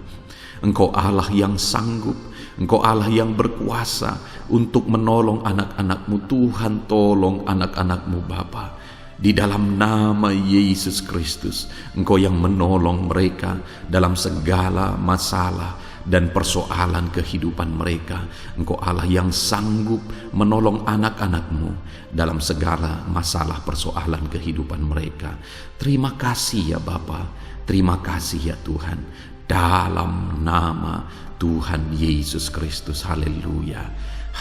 Engkau Allah yang sanggup, Engkau Allah yang berkuasa untuk menolong anak-anak-Mu. Tuhan tolong anak-anak-Mu Bapa. Di dalam nama Yesus Kristus, Engkau yang menolong mereka dalam segala masalah dan persoalan kehidupan mereka. Engkau Allah yang sanggup menolong anak-anak-Mu dalam segala masalah persoalan kehidupan mereka. Terima kasih ya Bapa, terima kasih ya Tuhan. Dalam nama Tuhan Yesus Kristus, haleluya,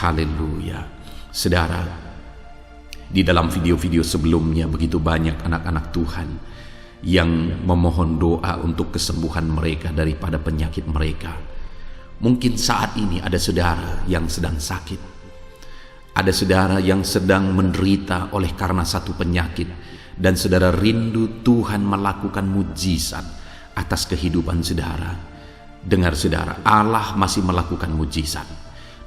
haleluya. Saudara, di dalam video-video sebelumnya begitu banyak anak-anak Tuhan yang memohon doa untuk kesembuhan mereka daripada penyakit mereka. Mungkin saat ini ada saudara yang sedang sakit. Ada saudara yang sedang menderita oleh karena satu penyakit. Dan saudara rindu Tuhan melakukan mujizat atas kehidupan saudara. Dengar saudara, Allah masih melakukan mujizat.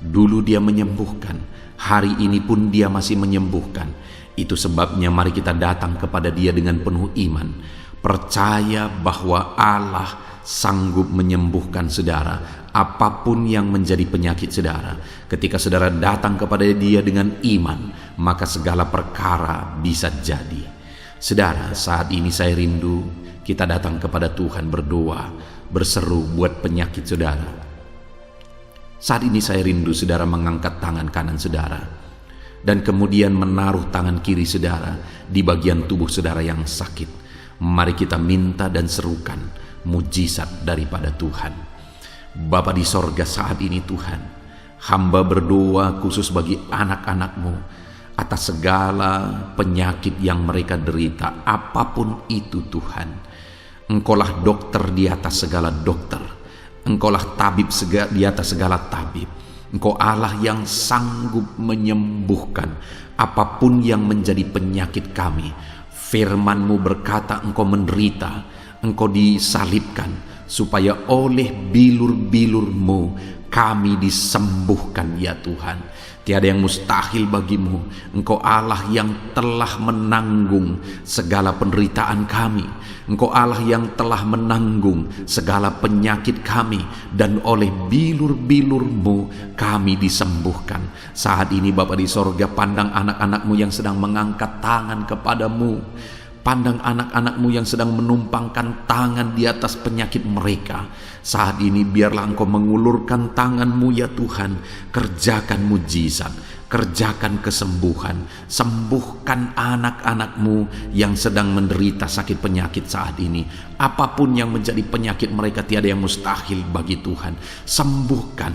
Dulu Dia menyembuhkan, hari ini pun Dia masih menyembuhkan. Itu sebabnya mari kita datang kepada Dia dengan penuh iman. Percaya bahwa Allah sanggup menyembuhkan saudara apapun yang menjadi penyakit saudara. Ketika saudara datang kepada Dia dengan iman, maka segala perkara bisa jadi. Saudara, saat ini saya rindu kita datang kepada Tuhan berdoa, berseru buat penyakit saudara. Saat ini saya rindu saudara mengangkat tangan kanan saudara dan kemudian menaruh tangan kiri saudara di bagian tubuh saudara yang sakit. Mari kita minta dan serukan mujizat daripada Tuhan. Bapa di sorga, saat ini Tuhan, hamba berdoa khusus bagi anak-anak-Mu atas segala penyakit yang mereka derita, apapun itu Tuhan. Engkaulah dokter di atas segala dokter, Engkaulah tabib di atas segala tabib. Engkau Allah yang sanggup menyembuhkan apapun yang menjadi penyakit kami. Firman-Mu berkata Engkau menderita, Engkau disalibkan, supaya oleh bilur-bilur-Mu kami disembuhkan ya Tuhan. Tiada yang mustahil bagimu. Engkau Allah yang telah menanggung segala penderitaan kami. Engkau Allah yang telah menanggung segala penyakit kami, dan oleh bilur-bilur-Mu kami disembuhkan. Saat ini Bapa di sorga, pandang anak-anak-Mu yang sedang mengangkat tangan kepadamu. Pandang anak-anak-Mu yang sedang menumpangkan tangan di atas penyakit mereka. Saat ini biarlah Engkau mengulurkan tangan-Mu ya Tuhan. Kerjakan mujizat, kerjakan kesembuhan. Sembuhkan anak-anak-Mu yang sedang menderita sakit penyakit saat ini. Apapun yang menjadi penyakit mereka, tiada yang mustahil bagi Tuhan. Sembuhkan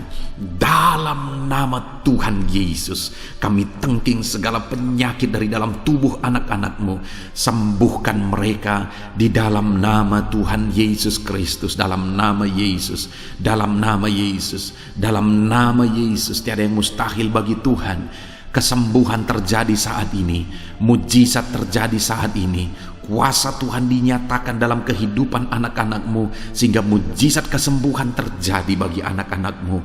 dalam nama Tuhan Yesus. Kami tengking segala penyakit dari dalam tubuh anak-anak-Mu. Sembuhkan mereka di dalam nama Tuhan Yesus Kristus. Dalam nama Yesus, dalam nama Yesus, dalam nama Yesus. Tiada yang mustahil bagi Tuhan. Kesembuhan terjadi saat ini, mujizat terjadi saat ini. Kuasa Tuhan dinyatakan dalam kehidupan anak-anak-Mu, sehingga mujizat kesembuhan terjadi bagi anak-anak-Mu.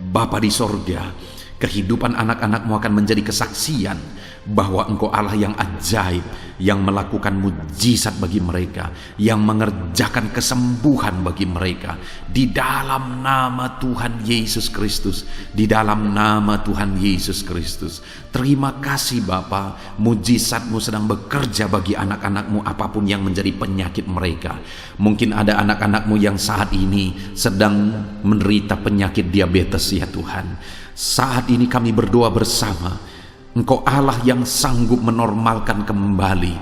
Bapa di sorga, kehidupan anak-anak-Mu akan menjadi kesaksian bahwa Engkau Allah yang ajaib, yang melakukan mujizat bagi mereka, yang mengerjakan kesembuhan bagi mereka. Di dalam nama Tuhan Yesus Kristus, di dalam nama Tuhan Yesus Kristus. Terima kasih Bapa, mujizat-Mu sedang bekerja bagi anak-anak-Mu apapun yang menjadi penyakit mereka. Mungkin ada anak-anak-Mu yang saat ini sedang menderita penyakit diabetes ya Tuhan. Saat ini kami berdoa bersama, Engkau Allah yang sanggup menormalkan kembali.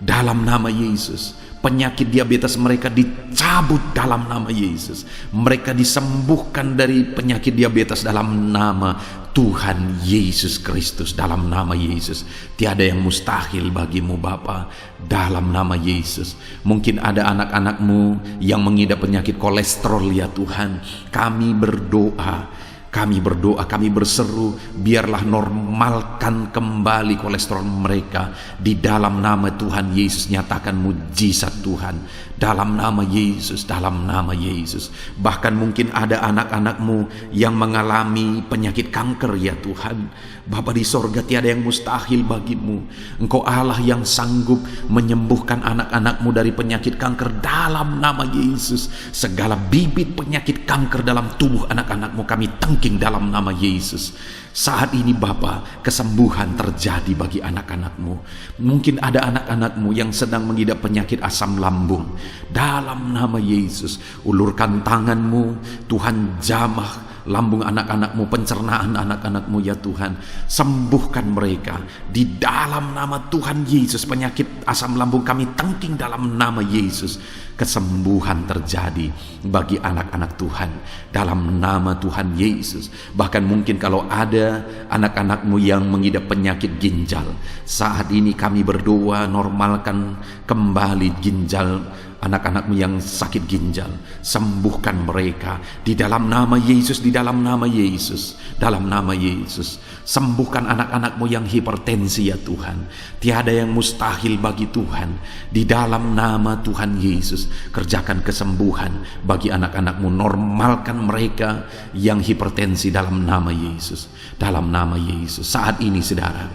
Dalam nama Yesus, penyakit diabetes mereka dicabut dalam nama Yesus. Mereka disembuhkan dari penyakit diabetes dalam nama Tuhan Yesus Kristus. Dalam nama Yesus, tiada yang mustahil bagimu Bapa. Dalam nama Yesus, mungkin ada anak-anak-Mu yang mengidap penyakit kolesterol ya Tuhan. Kami berdoa, kami berseru, biarlah normalkan kembali kolesterol mereka. Di dalam nama Tuhan Yesus, nyatakan mujizat Tuhan. Dalam nama Yesus, dalam nama Yesus. Bahkan mungkin ada anak-anak-Mu yang mengalami penyakit kanker ya Tuhan. Bapa di sorga, tiada yang mustahil bagimu. Engkau Allah yang sanggup menyembuhkan anak-anak-Mu dari penyakit kanker. Dalam nama Yesus, segala bibit penyakit kanker dalam tubuh anak-anak-Mu kami tengking dalam nama Yesus. Saat ini Bapa, kesembuhan terjadi bagi anak-anak-Mu. Mungkin ada anak-anak-Mu yang sedang mengidap penyakit asam lambung. Dalam nama Yesus, ulurkan tangan-Mu, Tuhan jamah lambung anak-anak-Mu, pencernaan anak-anak-Mu ya Tuhan. Sembuhkan mereka di dalam nama Tuhan Yesus. Penyakit asam lambung kami tengking dalam nama Yesus. Kesembuhan terjadi bagi anak-anak Tuhan dalam nama Tuhan Yesus. Bahkan mungkin kalau ada anak-anak-Mu yang mengidap penyakit ginjal, saat ini kami berdoa, normalkan kembali ginjal anak-anak-Mu yang sakit ginjal. Sembuhkan mereka di dalam nama Yesus, di dalam nama Yesus, dalam nama Yesus. Sembuhkan anak-anak-Mu yang hipertensi ya Tuhan. Tiada yang mustahil bagi Tuhan. Di dalam nama Tuhan Yesus, kerjakan kesembuhan bagi anak-anak-Mu. Normalkan mereka yang hipertensi dalam nama Yesus, dalam nama Yesus. Saat ini saudara,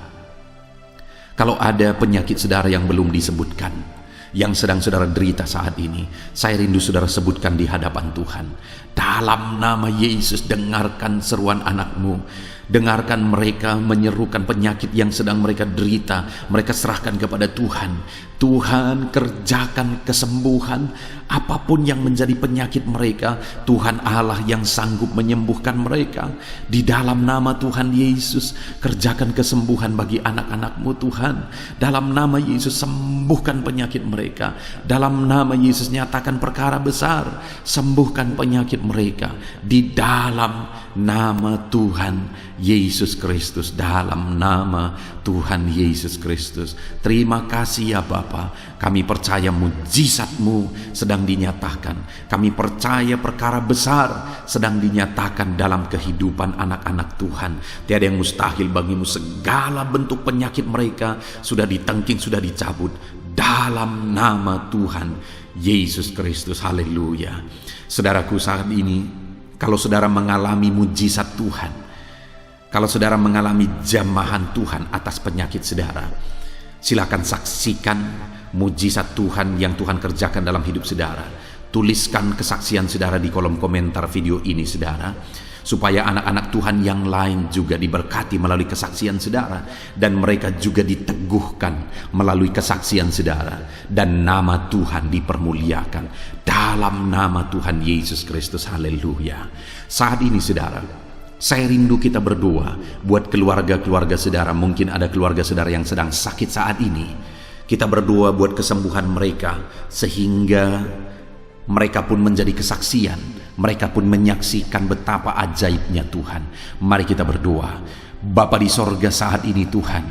kalau ada penyakit saudara yang belum disebutkan, yang sedang saudara derita saat ini, saya rindu saudara sebutkan di hadapan Tuhan. Dalam nama Yesus, dengarkan seruan anak-Mu. Dengarkan mereka menyerukan penyakit yang sedang mereka derita. Mereka serahkan kepada Tuhan. Tuhan, kerjakan kesembuhan apapun yang menjadi penyakit mereka. Tuhan Allah yang sanggup menyembuhkan mereka. Di dalam nama Tuhan Yesus, kerjakan kesembuhan bagi anak-anak-Mu Tuhan. Dalam nama Yesus, sembuhkan penyakit mereka. Dalam nama Yesus, nyatakan perkara besar. Sembuhkan penyakit mereka. Di dalam nama Tuhan Yesus Kristus, dalam nama Tuhan Yesus Kristus. Terima kasih ya Bapa. Kami percaya mujizat-Mu sedang dinyatakan. Kami percaya perkara besar sedang dinyatakan dalam kehidupan anak-anak Tuhan. Tiada yang mustahil bagimu. Segala bentuk penyakit mereka sudah ditengking, sudah dicabut dalam nama Tuhan Yesus Kristus. Haleluya. Saudaraku, saat ini kalau saudara mengalami mujizat Tuhan, Kalau saudara mengalami jamahan Tuhan atas penyakit saudara, silakan saksikan mujizat Tuhan yang Tuhan kerjakan dalam hidup saudara. Tuliskan kesaksian saudara di kolom komentar video ini saudara, supaya anak-anak Tuhan yang lain juga diberkati melalui kesaksian saudara, dan mereka juga diteguhkan melalui kesaksian saudara, dan nama Tuhan dipermuliakan dalam nama Tuhan Yesus Kristus. Haleluya. Saat ini saudara, saya rindu kita berdoa buat keluarga-keluarga saudara. Mungkin ada keluarga saudara yang sedang sakit saat ini. Kita berdoa buat kesembuhan mereka, sehingga mereka pun menjadi kesaksian. Mereka pun menyaksikan betapa ajaibnya Tuhan. Mari kita berdoa. Bapa di sorga, saat ini Tuhan,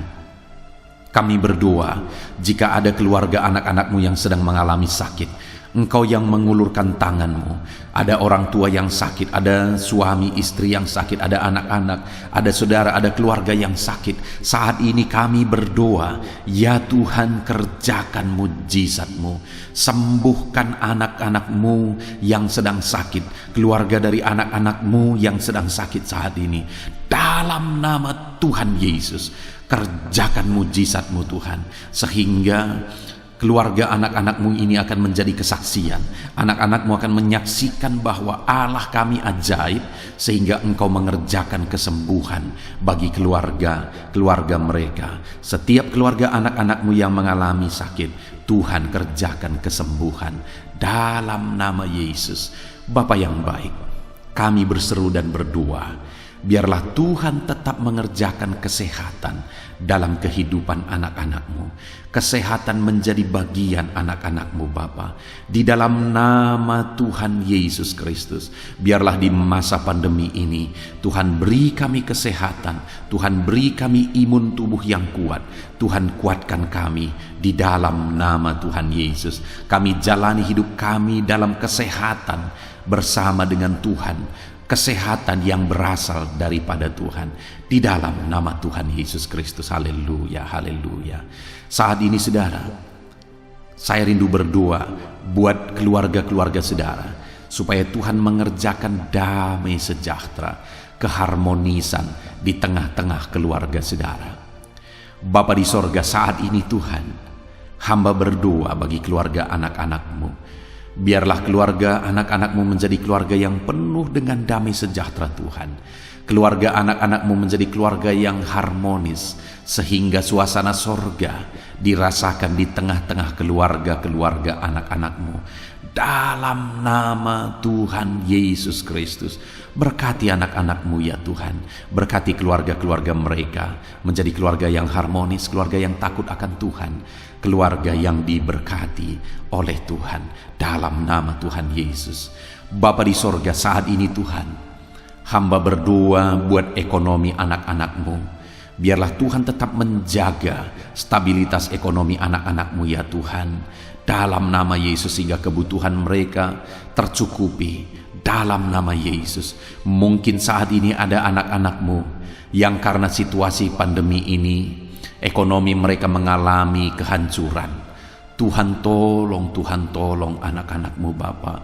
kami berdoa jika ada keluarga anak-anak-Mu yang sedang mengalami sakit, Engkau yang mengulurkan tangan-Mu. Ada orang tua yang sakit, ada suami istri yang sakit, ada anak-anak, ada saudara, ada keluarga yang sakit. Saat ini kami berdoa, ya Tuhan, kerjakan mujizat-Mu. Sembuhkan anak-anak-Mu yang sedang sakit, keluarga dari anak-anak-Mu yang sedang sakit saat ini. Dalam nama Tuhan Yesus, kerjakan mujizat-Mu Tuhan, sehingga keluarga anak-anak-Mu ini akan menjadi kesaksian. Anak-anak-Mu akan menyaksikan bahwa Allah kami ajaib, sehingga Engkau mengerjakan kesembuhan bagi keluarga mereka. Setiap keluarga anak-anak-Mu yang mengalami sakit, Tuhan kerjakan kesembuhan dalam nama Yesus. Bapa yang baik, kami berseru dan berdoa, biarlah Tuhan tetap mengerjakan kesehatan dalam kehidupan anak-anak-Mu. Kesehatan menjadi bagian anak-anak-Mu Bapa. Di dalam nama Tuhan Yesus Kristus, biarlah di masa pandemi ini Tuhan beri kami kesehatan, Tuhan beri kami imun tubuh yang kuat. Tuhan kuatkan kami di dalam nama Tuhan Yesus. Kami jalani hidup kami dalam kesehatan bersama dengan Tuhan. Kesehatan yang berasal daripada Tuhan, di dalam nama Tuhan Yesus Kristus. Haleluya, haleluya. Saat ini saudara, saya rindu berdoa buat keluarga-keluarga saudara, supaya Tuhan mengerjakan damai sejahtera, keharmonisan di tengah-tengah keluarga saudara. Bapa di sorga, saat ini Tuhan, hamba berdoa bagi keluarga anak-anak-Mu. Biarlah keluarga anak-anak-Mu menjadi keluarga yang penuh dengan damai sejahtera Tuhan. Keluarga anak-anak-Mu menjadi keluarga yang harmonis, sehingga suasana sorga dirasakan di tengah-tengah keluarga-keluarga anak-anak-Mu. Dalam nama Tuhan Yesus Kristus, berkati anak-anak-Mu ya Tuhan. Berkati keluarga-keluarga mereka menjadi keluarga yang harmonis, keluarga yang takut akan Tuhan, keluarga yang diberkati oleh Tuhan, dalam nama Tuhan Yesus. Bapa di sorga, saat ini Tuhan, hamba berdoa buat ekonomi anak-anak-Mu. Biarlah Tuhan tetap menjaga stabilitas ekonomi anak-anak-Mu ya Tuhan, dalam nama Yesus, sehingga kebutuhan mereka tercukupi dalam nama Yesus. Mungkin saat ini ada anak-anak-Mu yang karena situasi pandemi ini ekonomi mereka mengalami kehancuran. Tuhan tolong anak-anak-Mu Bapa.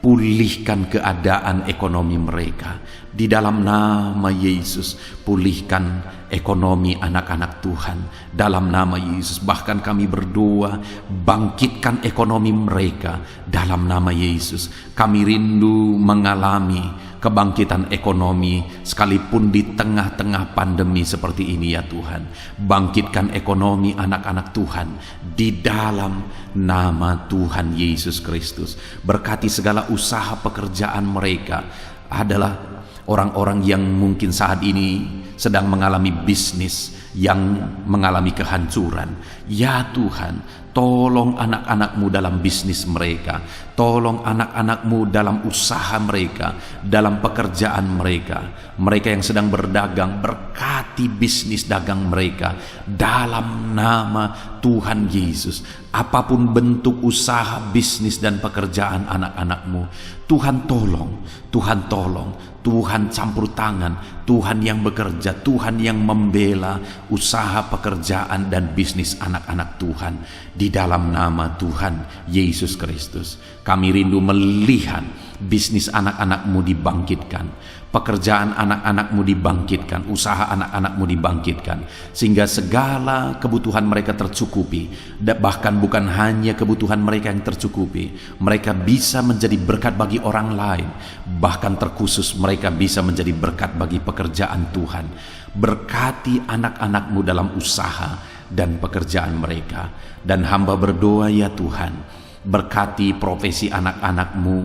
Pulihkan keadaan ekonomi mereka di dalam nama Yesus. Pulihkan ekonomi anak-anak Tuhan dalam nama Yesus. Bahkan kami berdoa, bangkitkan ekonomi mereka dalam nama Yesus. Kami rindu mengalami kebangkitan ekonomi sekalipun di tengah-tengah pandemi seperti ini ya Tuhan. Bangkitkan ekonomi anak-anak Tuhan di dalam nama Tuhan Yesus Kristus. Berkati segala usaha pekerjaan mereka. Adalah orang-orang yang mungkin saat ini sedang mengalami bisnis yang mengalami kehancuran. Ya Tuhan, tolong anak-anak-Mu dalam bisnis mereka. Tolong anak-anak-Mu dalam usaha mereka, dalam pekerjaan mereka. Mereka yang sedang berdagang, berkati bisnis dagang mereka dalam nama Tuhan Yesus. Apapun bentuk usaha, bisnis dan pekerjaan anak-anak-Mu, Tuhan tolong, Tuhan tolong, Tuhan campur tangan, Tuhan yang bekerja, Tuhan yang membela usaha, pekerjaan dan bisnis anak-anak Tuhan di dalam nama Tuhan Yesus Kristus. Kami rindu melihat bisnis anak-anakmu dibangkitkan, pekerjaan anak-anakmu dibangkitkan, usaha anak-anakmu dibangkitkan, sehingga segala kebutuhan mereka tercukupi. Bahkan bukan hanya kebutuhan mereka yang tercukupi, mereka bisa menjadi berkat bagi orang lain. Bahkan terkhusus mereka bisa menjadi berkat bagi pekerjaan Tuhan. Berkati anak-anakmu dalam usaha dan pekerjaan mereka. Dan hamba berdoa, ya Tuhan, berkati profesi anak-anakmu,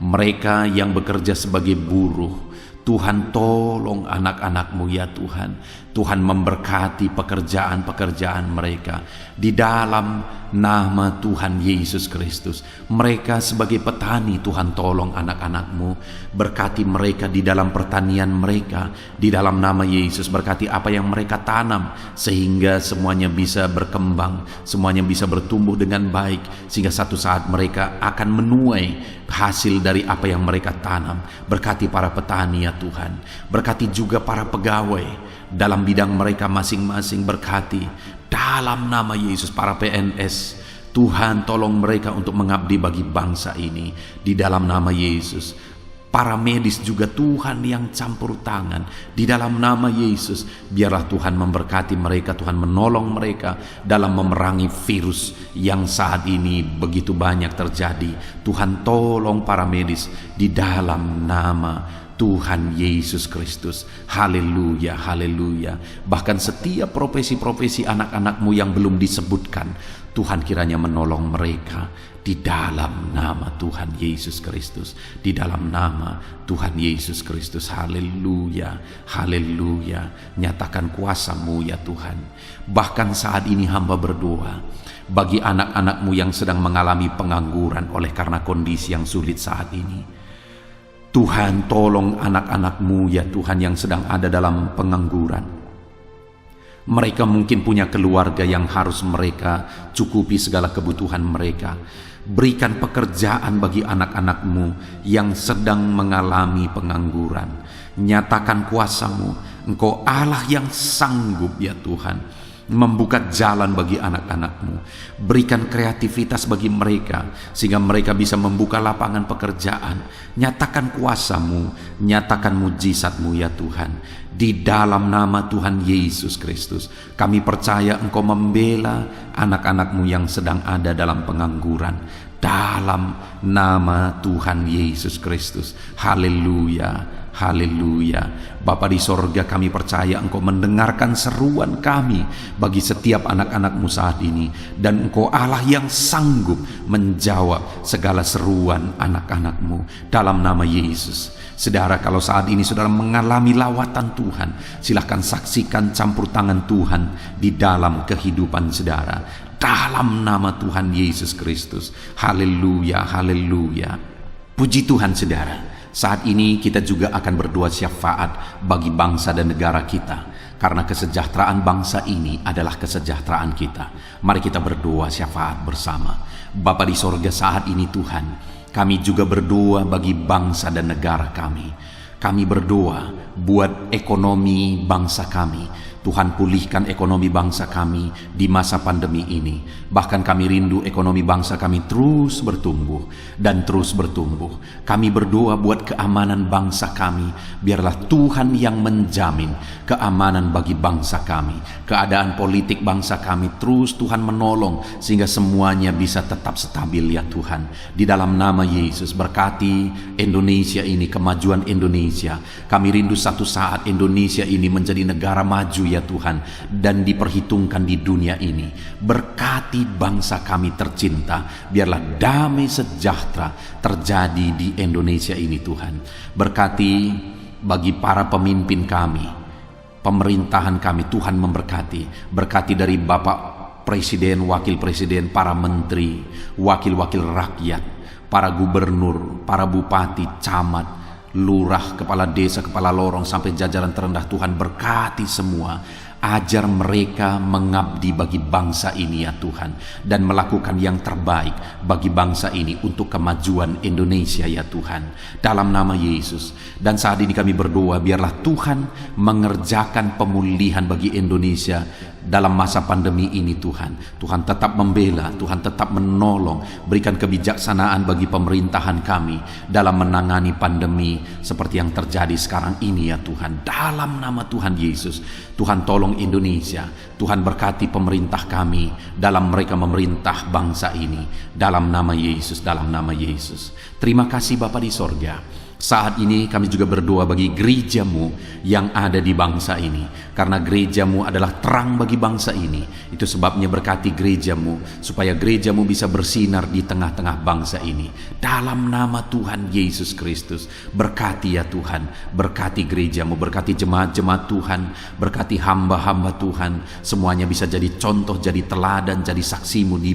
mereka yang bekerja sebagai buruh. Tuhan, tolong anak-anakmu, ya Tuhan. Tuhan memberkati pekerjaan-pekerjaan mereka di dalam nama Tuhan Yesus Kristus. Mereka sebagai petani, Tuhan tolong anak-anakmu, berkati mereka di dalam pertanian mereka di dalam nama Yesus. Berkati apa yang mereka tanam sehingga semuanya bisa berkembang, semuanya bisa bertumbuh dengan baik, sehingga satu saat mereka akan menuai hasil dari apa yang mereka tanam. Berkati para petani, ya Tuhan. Berkati juga para pegawai dalam bidang mereka masing-masing. Berkati dalam nama Yesus para PNS. Tuhan, tolong mereka untuk mengabdi bagi bangsa ini di dalam nama Yesus. Para medis juga Tuhan yang campur tangan di dalam nama Yesus. Biarlah Tuhan memberkati mereka, Tuhan menolong mereka dalam memerangi virus yang saat ini begitu banyak terjadi. Tuhan tolong para medis di dalam nama Tuhan Yesus Kristus. Haleluya, haleluya. Bahkan setiap profesi-profesi anak-anakmu yang belum disebutkan, Tuhan kiranya menolong mereka di dalam nama Tuhan Yesus Kristus. Di dalam nama Tuhan Yesus Kristus. Haleluya, haleluya. Nyatakan kuasa-Mu, ya Tuhan. Bahkan saat ini hamba berdoa bagi anak-anakmu yang sedang mengalami pengangguran oleh karena kondisi yang sulit saat ini. Tuhan, tolong anak-anakmu, ya Tuhan, yang sedang ada dalam pengangguran. Mereka mungkin punya keluarga yang harus mereka cukupi segala kebutuhan mereka. Berikan pekerjaan bagi anak-anakmu yang sedang mengalami pengangguran. Nyatakan kuasa-Mu. Engkau Allah yang sanggup, ya Tuhan, membuka jalan bagi anak-anakmu. Berikan kreativitas bagi mereka sehingga mereka bisa membuka lapangan pekerjaan. Nyatakan kuasa-Mu, nyatakan mujizat-Mu, ya Tuhan. Di dalam nama Tuhan Yesus Kristus, kami percaya Engkau membela anak-anakmu yang sedang ada dalam pengangguran. Dalam nama Tuhan Yesus Kristus. Haleluya. Haleluya. Bapa di sorga, kami percaya Engkau mendengarkan seruan kami bagi setiap anak-anakmu saat ini. Dan Engkau Allah yang sanggup menjawab segala seruan anak-anakmu dalam nama Yesus. Saudara, kalau saat ini saudara mengalami lawatan Tuhan, silahkan saksikan campur tangan Tuhan di dalam kehidupan saudara. Dalam nama Tuhan Yesus Kristus. Haleluya, haleluya. Puji Tuhan saudara. Saat ini kita juga akan berdoa syafaat bagi bangsa dan negara kita, karena kesejahteraan bangsa ini adalah kesejahteraan kita. Mari kita berdoa syafaat bersama. Bapa di sorga, saat ini Tuhan, kami juga berdoa bagi bangsa dan negara kami. Kami berdoa buat ekonomi bangsa kami. Tuhan, pulihkan ekonomi bangsa kami di masa pandemi ini. Bahkan kami rindu ekonomi bangsa kami terus bertumbuh dan terus bertumbuh. Kami berdoa buat keamanan bangsa kami. Biarlah Tuhan yang menjamin keamanan bagi bangsa kami. Keadaan politik bangsa kami terus Tuhan menolong sehingga semuanya bisa tetap stabil, ya Tuhan. Di dalam nama Yesus, berkati Indonesia ini, kemajuan Indonesia. Kami rindu satu saat Indonesia ini menjadi negara maju, ya Tuhan, dan diperhitungkan di dunia ini. Berkati bangsa kami tercinta, biarlah damai sejahtera terjadi di Indonesia ini Tuhan. Berkati bagi para pemimpin kami, pemerintahan kami, Tuhan memberkati. Berkati dari Bapak Presiden, Wakil Presiden, para menteri, wakil-wakil rakyat, para gubernur, para bupati, camat, lurah, kepala desa, kepala lorong, sampai jajaran terendah. Tuhan berkati semua. Ajar mereka mengabdi bagi bangsa ini, ya Tuhan, dan melakukan yang terbaik bagi bangsa ini untuk kemajuan Indonesia, ya Tuhan, dalam nama Yesus. Dan saat ini kami berdoa, biarlah Tuhan mengerjakan pemulihan bagi Indonesia dalam masa pandemi ini Tuhan. Tuhan tetap membela, Tuhan tetap menolong, berikan kebijaksanaan bagi pemerintahan kami dalam menangani pandemi seperti yang terjadi sekarang ini ya Tuhan. Dalam nama Tuhan Yesus, Tuhan tolong Indonesia, Tuhan berkati pemerintah kami dalam mereka memerintah bangsa ini. Dalam nama Yesus, dalam nama Yesus. Terima kasih Bapa di sorga. Saat ini kami juga berdoa bagi gerejamu yang ada di bangsa ini. Karena gerejamu adalah terang bagi bangsa ini. Itu sebabnya berkati gerejamu, supaya gerejamu bisa bersinar di tengah-tengah bangsa ini. Dalam nama Tuhan Yesus Kristus, berkati ya Tuhan. Berkati gerejamu, berkati jemaat-jemaat Tuhan, berkati hamba-hamba Tuhan. Semuanya bisa jadi contoh, jadi teladan, jadi saksimu di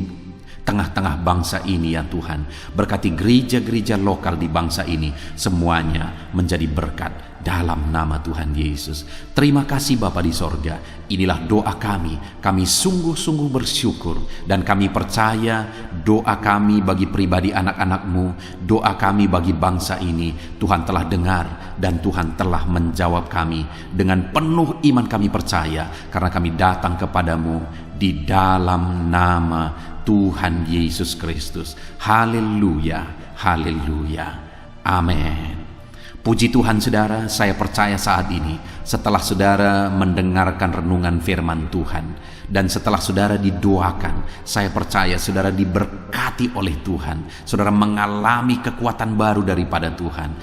tengah-tengah bangsa ini ya Tuhan. Berkati gereja-gereja lokal di bangsa ini, semuanya menjadi berkat dalam nama Tuhan Yesus. Terima kasih Bapa di sorga. Inilah doa kami. Kami sungguh-sungguh bersyukur dan kami percaya doa kami bagi pribadi anak-anak-Mu, doa kami bagi bangsa ini, Tuhan telah dengar dan Tuhan telah menjawab kami. Dengan penuh iman kami percaya, karena kami datang kepadamu di dalam nama Tuhan Yesus Kristus. Haleluya, haleluya, amin. Puji Tuhan saudara, saya percaya saat ini setelah saudara mendengarkan renungan firman Tuhan dan setelah saudara didoakan, saya percaya saudara diberkati oleh Tuhan. Saudara mengalami kekuatan baru daripada Tuhan.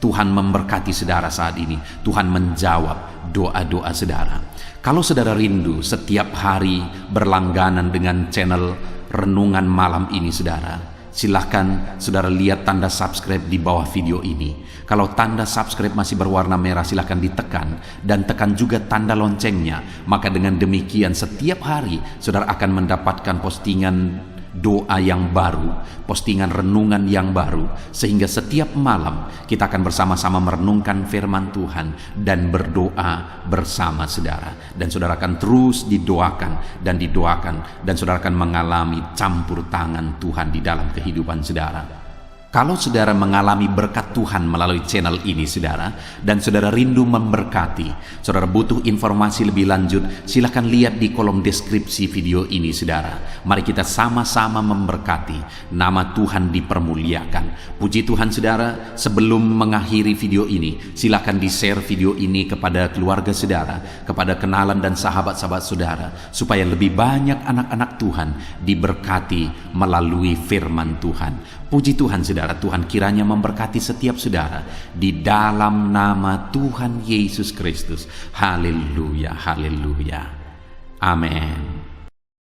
Tuhan memberkati saudara saat ini. Tuhan menjawab doa-doa saudara. Kalau saudara rindu setiap hari berlangganan dengan channel renungan malam ini saudara, silahkan saudara lihat tanda subscribe di bawah video ini. Kalau tanda subscribe masih berwarna merah, silahkan ditekan dan tekan juga tanda loncengnya. Maka dengan demikian setiap hari saudara akan mendapatkan postingan doa yang baru, postingan renungan yang baru, sehingga setiap malam kita akan bersama-sama merenungkan firman Tuhan dan berdoa bersama saudara. Dan saudara akan terus didoakan dan didoakan, dan saudara akan mengalami campur tangan Tuhan di dalam kehidupan saudara. Kalau saudara mengalami berkat Tuhan melalui channel ini saudara, dan saudara rindu memberkati, saudara butuh informasi lebih lanjut, silakan lihat di kolom deskripsi video ini saudara. Mari kita sama-sama memberkati, nama Tuhan dipermuliakan. Puji Tuhan saudara, sebelum mengakhiri video ini, silakan di-share video ini kepada keluarga saudara, kepada kenalan dan sahabat-sahabat saudara, supaya lebih banyak anak-anak Tuhan diberkati melalui firman Tuhan. Puji Tuhan saudara, Tuhan kiranya memberkati setiap saudara di dalam nama Tuhan Yesus Kristus. Haleluya, haleluya. Amin.